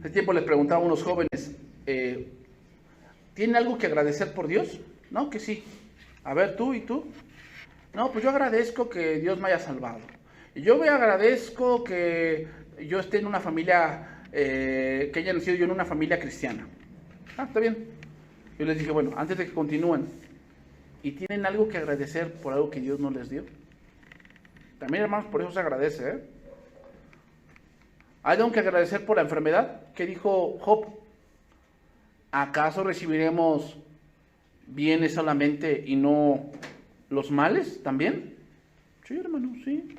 Hace tiempo les preguntaba a unos jóvenes, ¿tienen algo que agradecer por Dios? No, que sí. A ver, ¿tú y tú? No, pues yo agradezco que Dios me haya salvado. Y yo me agradezco que yo esté en una familia, que haya nacido yo en una familia cristiana. Ah, está bien. Yo les dije, bueno, antes de que continúen, ¿y tienen algo que agradecer por algo que Dios no les dio? También, hermanos, por eso se agradece, ¿eh? ¿Hay algo que agradecer por la enfermedad? ¿Qué dijo Job? ¿Acaso recibiremos bienes solamente y no los males también? Sí, hermano, sí.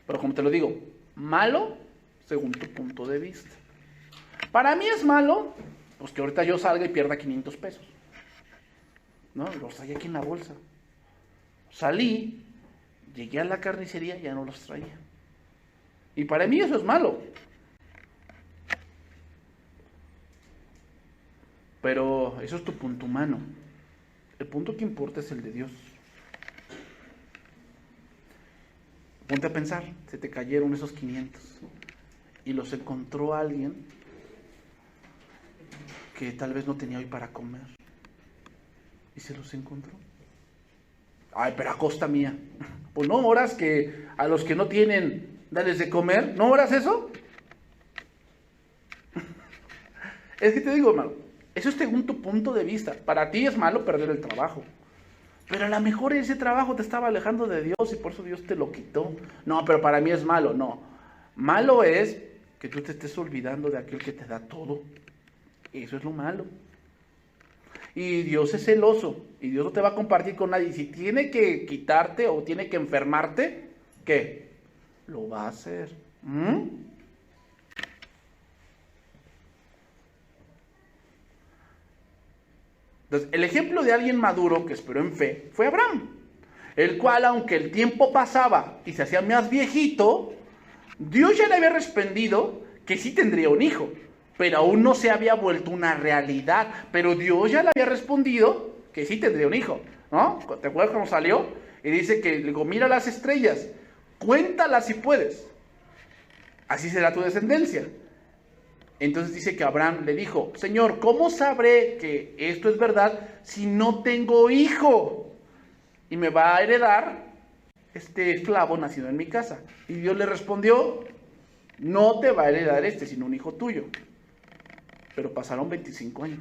Pero como te lo digo, malo según tu punto de vista. Para mí es malo, pues que ahorita yo salga y pierda 500 pesos. No, los traía aquí en la bolsa. Salí, llegué a la carnicería y ya no los traía. Y para mí eso es malo. Pero eso es tu punto humano. El punto que importa es el de Dios. Ponte a pensar, se te cayeron esos 500 y los encontró alguien que tal vez no tenía hoy para comer. Y se los encontró. Ay, pero a costa mía. Pues no oras que a los que no tienen, dales de comer. ¿No oras eso? Es que te digo, hermano, eso es según tu punto de vista. Para ti es malo perder el trabajo. Pero a lo mejor ese trabajo te estaba alejando de Dios y por eso Dios te lo quitó. No, pero para mí es malo. No. Malo es que tú te estés olvidando de aquel que te da todo. Eso es lo malo. Y Dios es celoso. Y Dios no te va a compartir con nadie. Y si tiene que quitarte o tiene que enfermarte, ¿qué? Lo va a hacer. Entonces, el ejemplo de alguien maduro que esperó en fe fue Abraham, el cual, aunque el tiempo pasaba y se hacía más viejito, Dios ya le había respondido que sí tendría un hijo, pero aún no se había vuelto una realidad. Pero Dios ya le había respondido que sí tendría un hijo, ¿no? ¿Te acuerdas cómo salió? Y dice que, le digo, mira las estrellas, cuéntalas si puedes, así será tu descendencia. Entonces dice que Abraham le dijo, Señor, ¿cómo sabré que esto es verdad si no tengo hijo? Y me va a heredar este esclavo nacido en mi casa. Y Dios le respondió, no te va a heredar sino un hijo tuyo. Pero pasaron 25 años.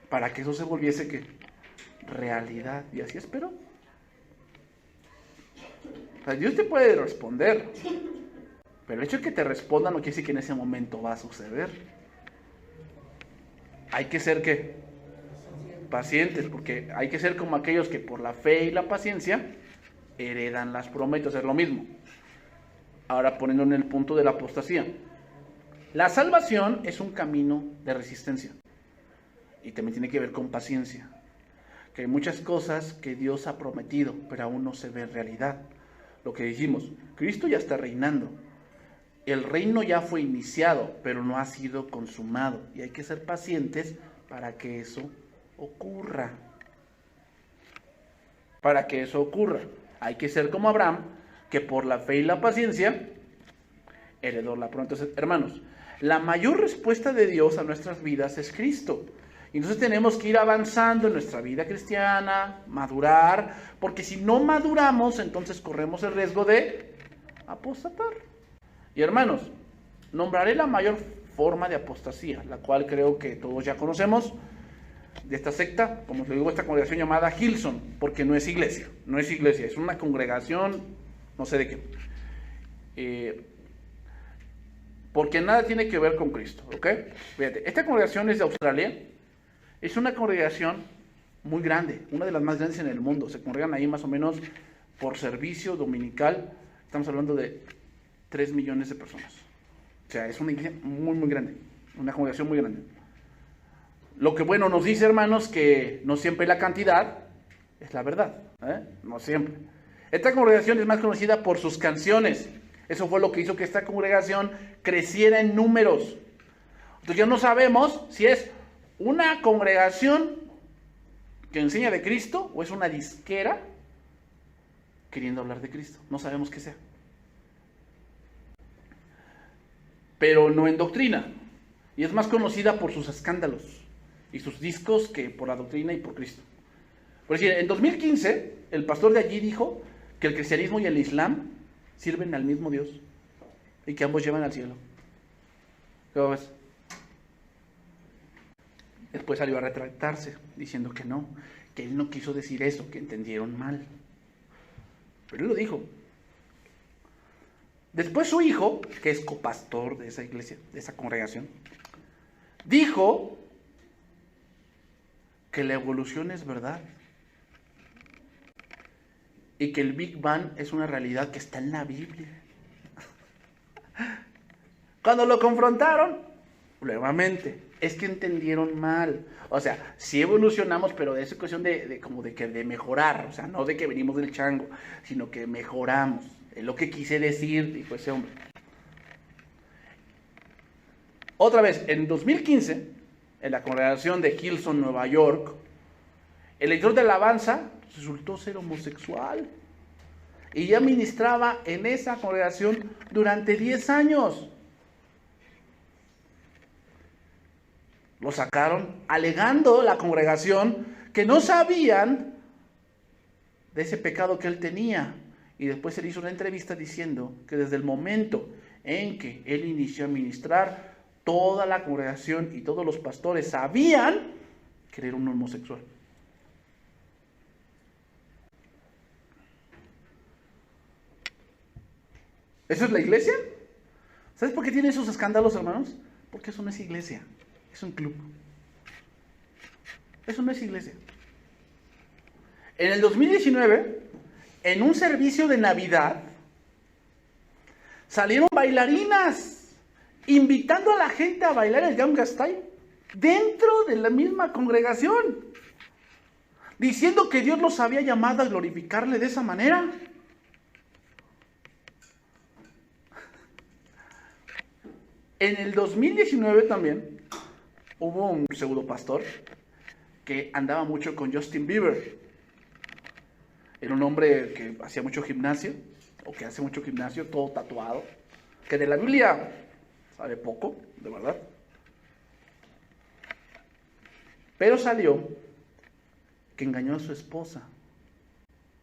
Para que eso se volviese ¿qué? Realidad. Y así esperó. O sea, Dios te puede responder. Pero el hecho de que te responda no quiere decir que en ese momento va a suceder. Hay que ser ¿qué? Pacientes, porque hay que ser como aquellos que por la fe y la paciencia heredan las promesas. Es lo mismo. Ahora poniendo en el punto de la apostasía. La salvación es un camino de resistencia. Y también tiene que ver con paciencia. Que hay muchas cosas que Dios ha prometido, pero aún no se ve en realidad. Lo que dijimos, Cristo ya está reinando. El reino ya fue iniciado, pero no ha sido consumado. Y hay que ser pacientes para que eso ocurra. Para que eso ocurra. Hay que ser como Abraham, que por la fe y la paciencia heredó la promesa. Entonces, hermanos, la mayor respuesta de Dios a nuestras vidas es Cristo. Y entonces tenemos que ir avanzando en nuestra vida cristiana, madurar, porque si no maduramos, entonces corremos el riesgo de apostatar. Y hermanos, nombraré la mayor forma de apostasía, la cual creo que todos ya conocemos, de esta secta, como les digo, esta congregación llamada Hillsong, porque no es iglesia, es una congregación, no sé de qué, porque nada tiene que ver con Cristo, ¿ok? Fíjate, esta congregación es de Australia, es una congregación muy grande, una de las más grandes en el mundo, se congregan ahí más o menos por servicio dominical, estamos hablando de 3 millones de personas. O sea, es una iglesia muy, muy grande. Una congregación muy grande. Lo que bueno nos dice, hermanos, que no siempre la cantidad es la verdad. No siempre. Esta congregación es más conocida por sus canciones. Eso fue lo que hizo que esta congregación creciera en números. Entonces ya no sabemos si es una congregación que enseña de Cristo o es una disquera queriendo hablar de Cristo. No sabemos qué sea. pero no en doctrina. Y es más conocida por sus escándalos y sus discos que por la doctrina y por Cristo. Por decir, en 2015, el pastor de allí dijo que el cristianismo y el islam sirven al mismo Dios y que ambos llevan al cielo. ¿Cómo ves? Después salió a retractarse, diciendo que no, que él no quiso decir eso, que entendieron mal. Pero él lo dijo. Después su hijo, que es copastor de esa iglesia, de esa congregación, dijo que la evolución es verdad y que el Big Bang es una realidad que está en la Biblia. Cuando lo confrontaron, nuevamente, es que entendieron mal. O sea, sí evolucionamos, pero de esa cuestión de mejorar, o sea, no de que venimos del chango, sino que mejoramos. Es lo que quise decir, dijo ese hombre. Otra vez, en 2015, en la congregación de Hillsong, Nueva York, el director de alabanza resultó ser homosexual. Y ya ministraba en esa congregación durante 10 años. Lo sacaron alegando la congregación que no sabían de ese pecado que él tenía. Y después él hizo una entrevista diciendo que desde el momento en que él inició a ministrar, toda la congregación y todos los pastores sabían que él era un homosexual. ¿Eso es la iglesia? ¿Sabes por qué tiene esos escándalos, hermanos? Porque eso no es iglesia, es un club. Eso no es iglesia. En el 2019, en un servicio de Navidad, salieron bailarinas invitando a la gente a bailar el Gangnam Style dentro de la misma congregación, diciendo que Dios los había llamado a glorificarle de esa manera. En el 2019 también hubo un pseudo pastor que andaba mucho con Justin Bieber. Era un hombre que hacía mucho gimnasio, o que hace mucho gimnasio, todo tatuado, que de la Biblia sabe poco, de verdad. Pero salió que engañó a su esposa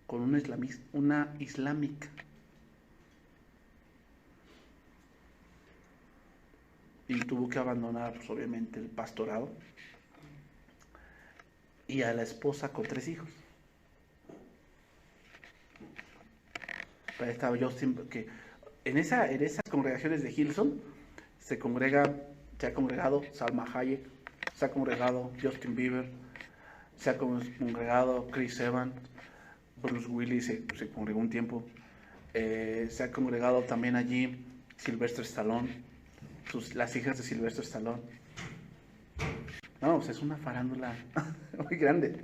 con una islámica. Y tuvo que abandonar, pues, obviamente, el pastorado. Y a la esposa con 3 hijos. Ahí estaba Justin, que en esas congregaciones de Hillsong se ha congregado Salma Hayek, se ha congregado Justin Bieber, se ha congregado Chris Evans, Bruce Willis se congregó un tiempo, se ha congregado también allí Sylvester Stallone, las hijas de Sylvester Stallone. No, o sea, es una farándula muy grande.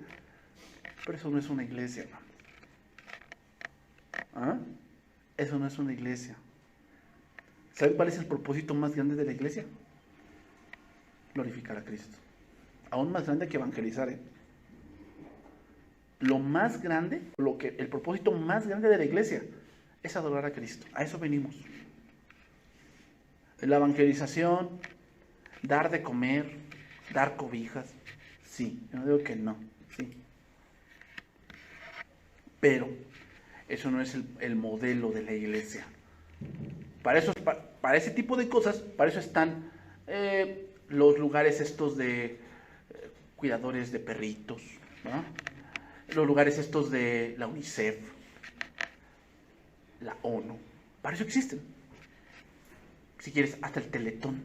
Pero eso no es una iglesia, hermano. ¿Ah? Eso no es una iglesia. ¿Saben cuál es el propósito más grande de la iglesia? Glorificar a Cristo. Aún más grande que evangelizar, ¿eh? Lo más grande, el propósito más grande de la iglesia es adorar a Cristo. A eso venimos. La evangelización, dar de comer, dar cobijas, sí, yo no digo que no, sí. Pero eso no es el modelo de la iglesia. Para ese tipo de cosas, para eso están los lugares estos de cuidadores de perritos, ¿no? Los lugares estos de la UNICEF, la ONU, para eso existen. Si quieres, hasta el Teletón.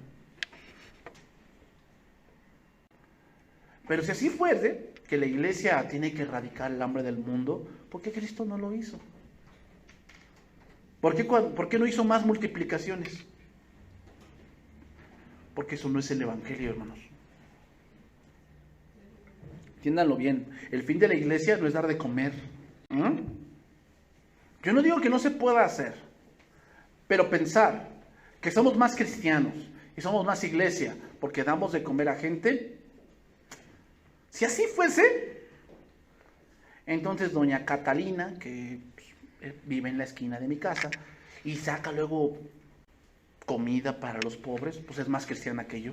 Pero si así fuese, que la iglesia tiene que erradicar el hambre del mundo, ¿por qué Cristo no lo hizo? ¿Por qué no hizo más multiplicaciones? Porque eso no es el evangelio, hermanos. Entiéndanlo bien. El fin de la iglesia no es dar de comer. Yo no digo que no se pueda hacer, pero pensar que somos más cristianos y somos más iglesia porque damos de comer a gente, si así fuese, entonces doña Catalina, que vive en la esquina de mi casa y saca luego comida para los pobres, pues es más cristiana que yo.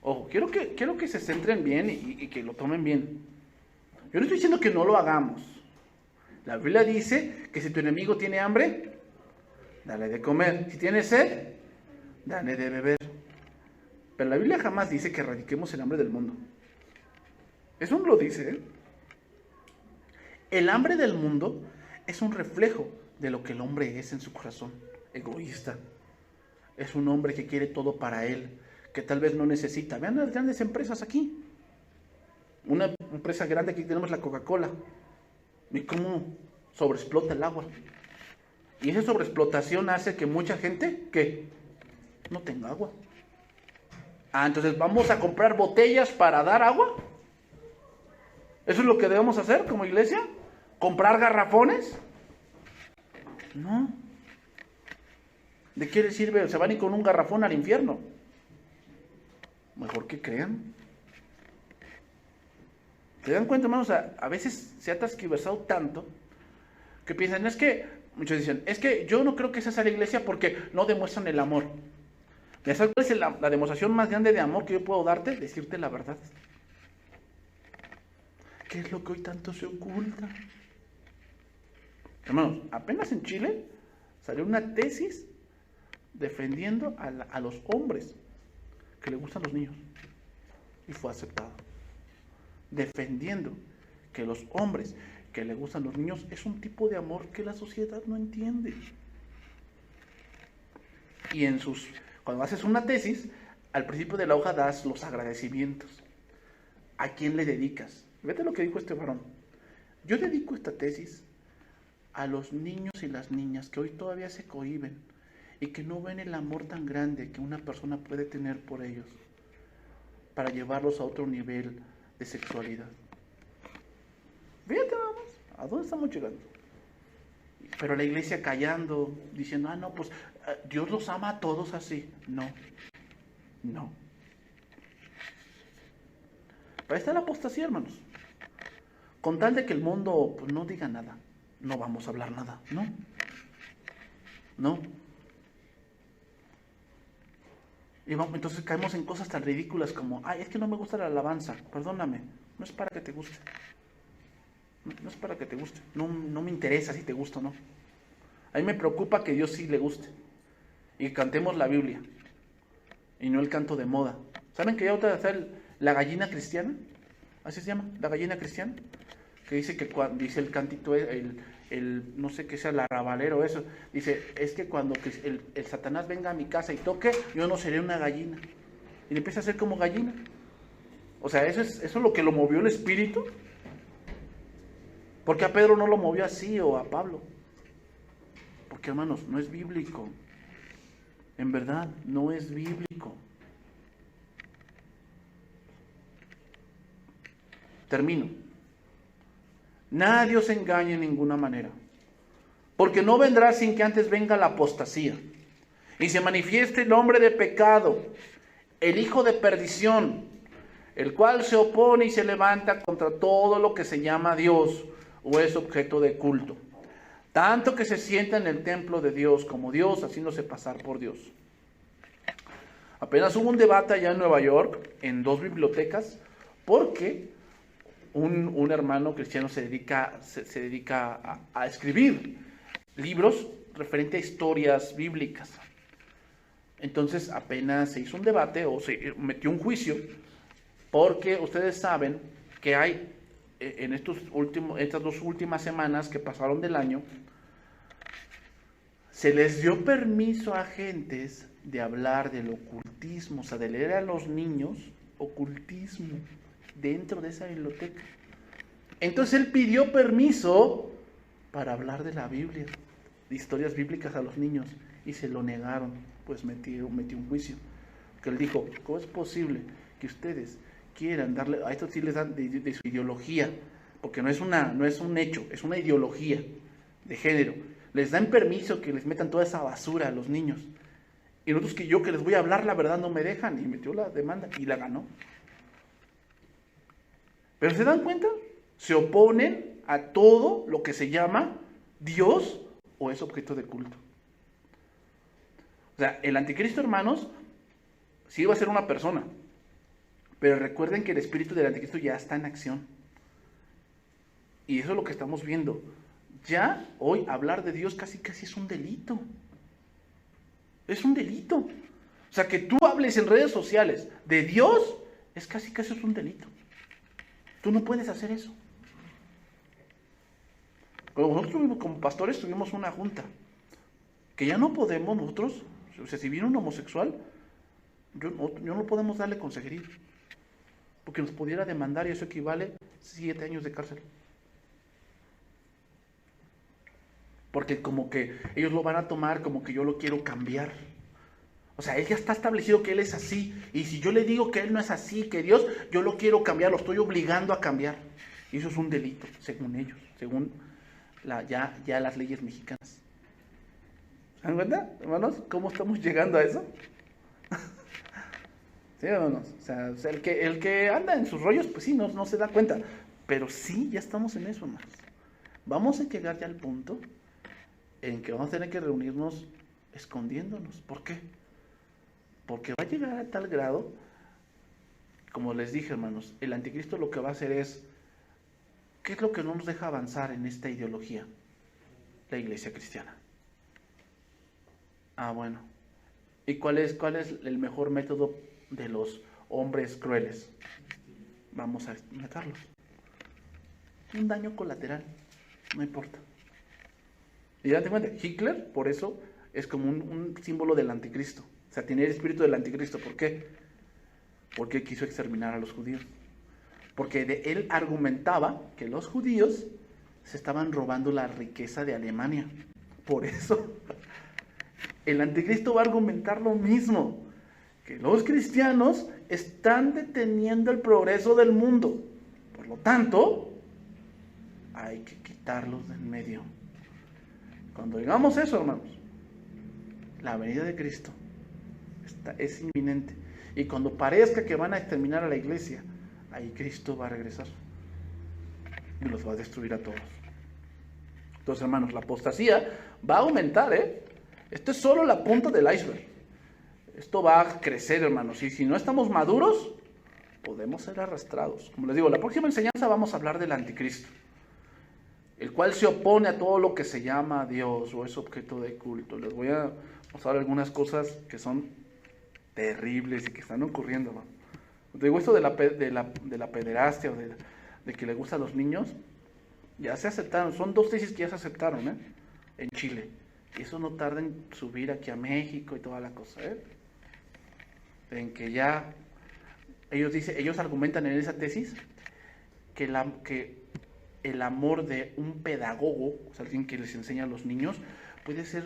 Ojo, quiero que se centren bien y que lo tomen bien. Yo no estoy diciendo que no lo hagamos. La Biblia dice que si tu enemigo tiene hambre, dale de comer. Si tiene sed, dale de beber. Pero la Biblia jamás dice que erradiquemos el hambre del mundo. Eso no lo dice, ¿eh? El hambre del mundo es un reflejo de lo que el hombre es en su corazón. Egoísta. Es un hombre que quiere todo para él, que tal vez no necesita. Vean las grandes empresas aquí. Una empresa grande, aquí tenemos la Coca-Cola. Y cómo sobreexplota el agua. Y esa sobreexplotación hace que mucha gente, ¿qué? No tenga agua. Entonces vamos a comprar botellas para dar agua. ¿Eso es lo que debemos hacer como iglesia? ¿Comprar garrafones? No. ¿De qué les sirve? Se van a ir con un garrafón al infierno. Mejor que crean. ¿Se dan cuenta, hermanos? A veces se ha transgiversado tanto que piensan, muchos dicen, es que yo no creo que esa sea la iglesia porque no demuestran el amor. ¿Sabes cuál es la demostración más grande de amor que yo puedo darte? Decirte la verdad. ¿Qué es lo que hoy tanto se oculta? Hermanos, apenas en Chile salió una tesis defendiendo a los hombres que le gustan los niños. Y fue aceptado. Defendiendo que los hombres que le gustan los niños es un tipo de amor que la sociedad no entiende. Y cuando haces una tesis, al principio de la hoja das los agradecimientos. ¿A quién le dedicas? Vete lo que dijo este varón. Yo dedico esta tesis a los niños y las niñas que hoy todavía se cohíben y que no ven el amor tan grande que una persona puede tener por ellos para llevarlos a otro nivel de sexualidad. Fíjate nada más, ¿a dónde estamos llegando? Pero la iglesia callando, diciendo, no, pues Dios los ama a todos así. No. Pero ahí está la apostasía, hermanos. Con tal de que el mundo pues, no diga nada, no vamos a hablar nada, no. Y entonces caemos en cosas tan ridículas como, es que no me gusta la alabanza, perdóname, no es para que te guste. No es para que te guste, no me interesa si te gusta o no. A mí me preocupa que Dios sí le guste y que cantemos la Biblia y no el canto de moda. ¿Saben que ya otra vez la gallina cristiana? Así se llama, la gallina cristiana. Que dice que cuando dice el cantito, no sé qué sea, el arrabalero, eso. Dice, es que cuando el Satanás venga a mi casa y toque, yo no seré una gallina. Y le empieza a hacer como gallina. O sea, eso es lo que lo movió el espíritu. ¿Por qué a Pedro no lo movió así o a Pablo? Porque, hermanos, no es bíblico. En verdad, no es bíblico. Termino. Nadie os engañe en ninguna manera, porque no vendrá sin que antes venga la apostasía y se manifieste el hombre de pecado, el hijo de perdición, el cual se opone y se levanta contra todo lo que se llama Dios o es objeto de culto, tanto que se sienta en el templo de Dios como Dios, haciéndose pasar por Dios. Apenas hubo un debate allá en Nueva York, en 2 bibliotecas, porque un hermano cristiano se dedica a escribir libros referente a historias bíblicas. Entonces apenas se hizo un debate o se metió un juicio, porque ustedes saben que hay en estas 2 últimas semanas que pasaron del año, se les dio permiso a agentes de hablar del ocultismo, o sea, de leer a los niños ocultismo dentro de esa biblioteca. Entonces él pidió permiso para hablar de la Biblia, de historias bíblicas a los niños, y se lo negaron, pues metió un juicio. Que él dijo, ¿cómo es posible que ustedes quieran darle, a esto sí les dan de su ideología, porque no es un hecho, es una ideología de género, les dan permiso que les metan toda esa basura a los niños, y nosotros que les voy a hablar la verdad no me dejan, y metió la demanda y la ganó? Pero ¿se dan cuenta? Se oponen a todo lo que se llama Dios o es objeto de culto. O sea, el anticristo, hermanos, sí va a ser una persona, pero recuerden que el espíritu del anticristo ya está en acción. Y eso es lo que estamos viendo. Ya hoy hablar de Dios casi es un delito. Es un delito. O sea, que tú hables en redes sociales de Dios es casi es un delito. Tú no puedes hacer eso. Cuando nosotros como pastores tuvimos una junta, que ya no podemos nosotros, o sea, si viene un homosexual, yo no podemos darle consejería, porque nos pudiera demandar y eso equivale 7 años de cárcel. Porque como que ellos lo van a tomar como que yo lo quiero cambiar. O sea, él ya está establecido que él es así. Y si yo le digo que él no es así, que Dios, yo lo quiero cambiar, lo estoy obligando a cambiar. Y eso es un delito, según ellos, según ya las leyes mexicanas. ¿Se dan cuenta, hermanos? ¿Cómo estamos llegando a eso? Sí, hermanos. O sea, el que anda en sus rollos, pues sí, no se da cuenta. Pero sí, ya estamos en eso, hermanos. Vamos a llegar ya al punto en que vamos a tener que reunirnos escondiéndonos. ¿Por qué? Porque va a llegar a tal grado, como les dije, hermanos, el anticristo lo que va a hacer es, ¿qué es lo que no nos deja avanzar en esta ideología? La iglesia cristiana. Bueno. ¿Y cuál es el mejor método de los hombres crueles? Vamos a matarlos. Un daño colateral, no importa. Y ya te cuenta, Hitler, por eso, es como un símbolo del anticristo. O sea, tiene el espíritu del anticristo. ¿Por qué? Porque quiso exterminar a los judíos. Porque él argumentaba que los judíos se estaban robando la riqueza de Alemania. Por eso, el anticristo va a argumentar lo mismo. Que los cristianos están deteniendo el progreso del mundo. Por lo tanto, hay que quitarlos del medio. Cuando digamos eso, hermanos, la venida de Cristo es inminente. Y cuando parezca que van a exterminar a la iglesia, ahí Cristo va a regresar y los va a destruir a todos. Entonces, hermanos, la apostasía va a aumentar, Esto es solo la punta del iceberg. Esto va a crecer, hermanos. Y si no estamos maduros, podemos ser arrastrados. Como les digo, la próxima enseñanza vamos a hablar del anticristo, el cual se opone a todo lo que se llama Dios o es objeto de culto. Les voy a mostrar algunas cosas que son terribles y que están ocurriendo, ¿no? Te digo, esto de la pederastia o de que le gusta a los niños, ya se aceptaron. Son 2 tesis que ya se aceptaron, en Chile. Y eso no tarda en subir aquí a México y toda la cosa, En que ya ellos argumentan en esa tesis que el amor de un pedagogo, o sea, alguien que les enseña a los niños,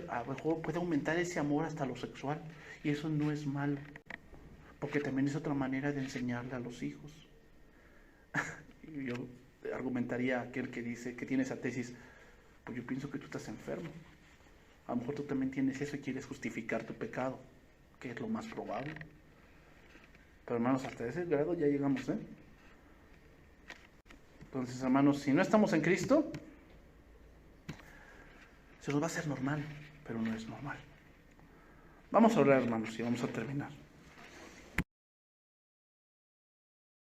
a lo mejor puede aumentar ese amor hasta lo sexual. Y eso no es malo, porque también es otra manera de enseñarle a los hijos. Y yo argumentaría a aquel que dice, que tiene esa tesis, pues yo pienso que tú estás enfermo. A lo mejor tú también tienes eso y quieres justificar tu pecado, que es lo más probable. Pero hermanos, hasta ese grado ya llegamos, Entonces, hermanos, si no estamos en Cristo, se nos va a hacer normal, pero no es normal. Vamos a orar, hermanos, y vamos a terminar.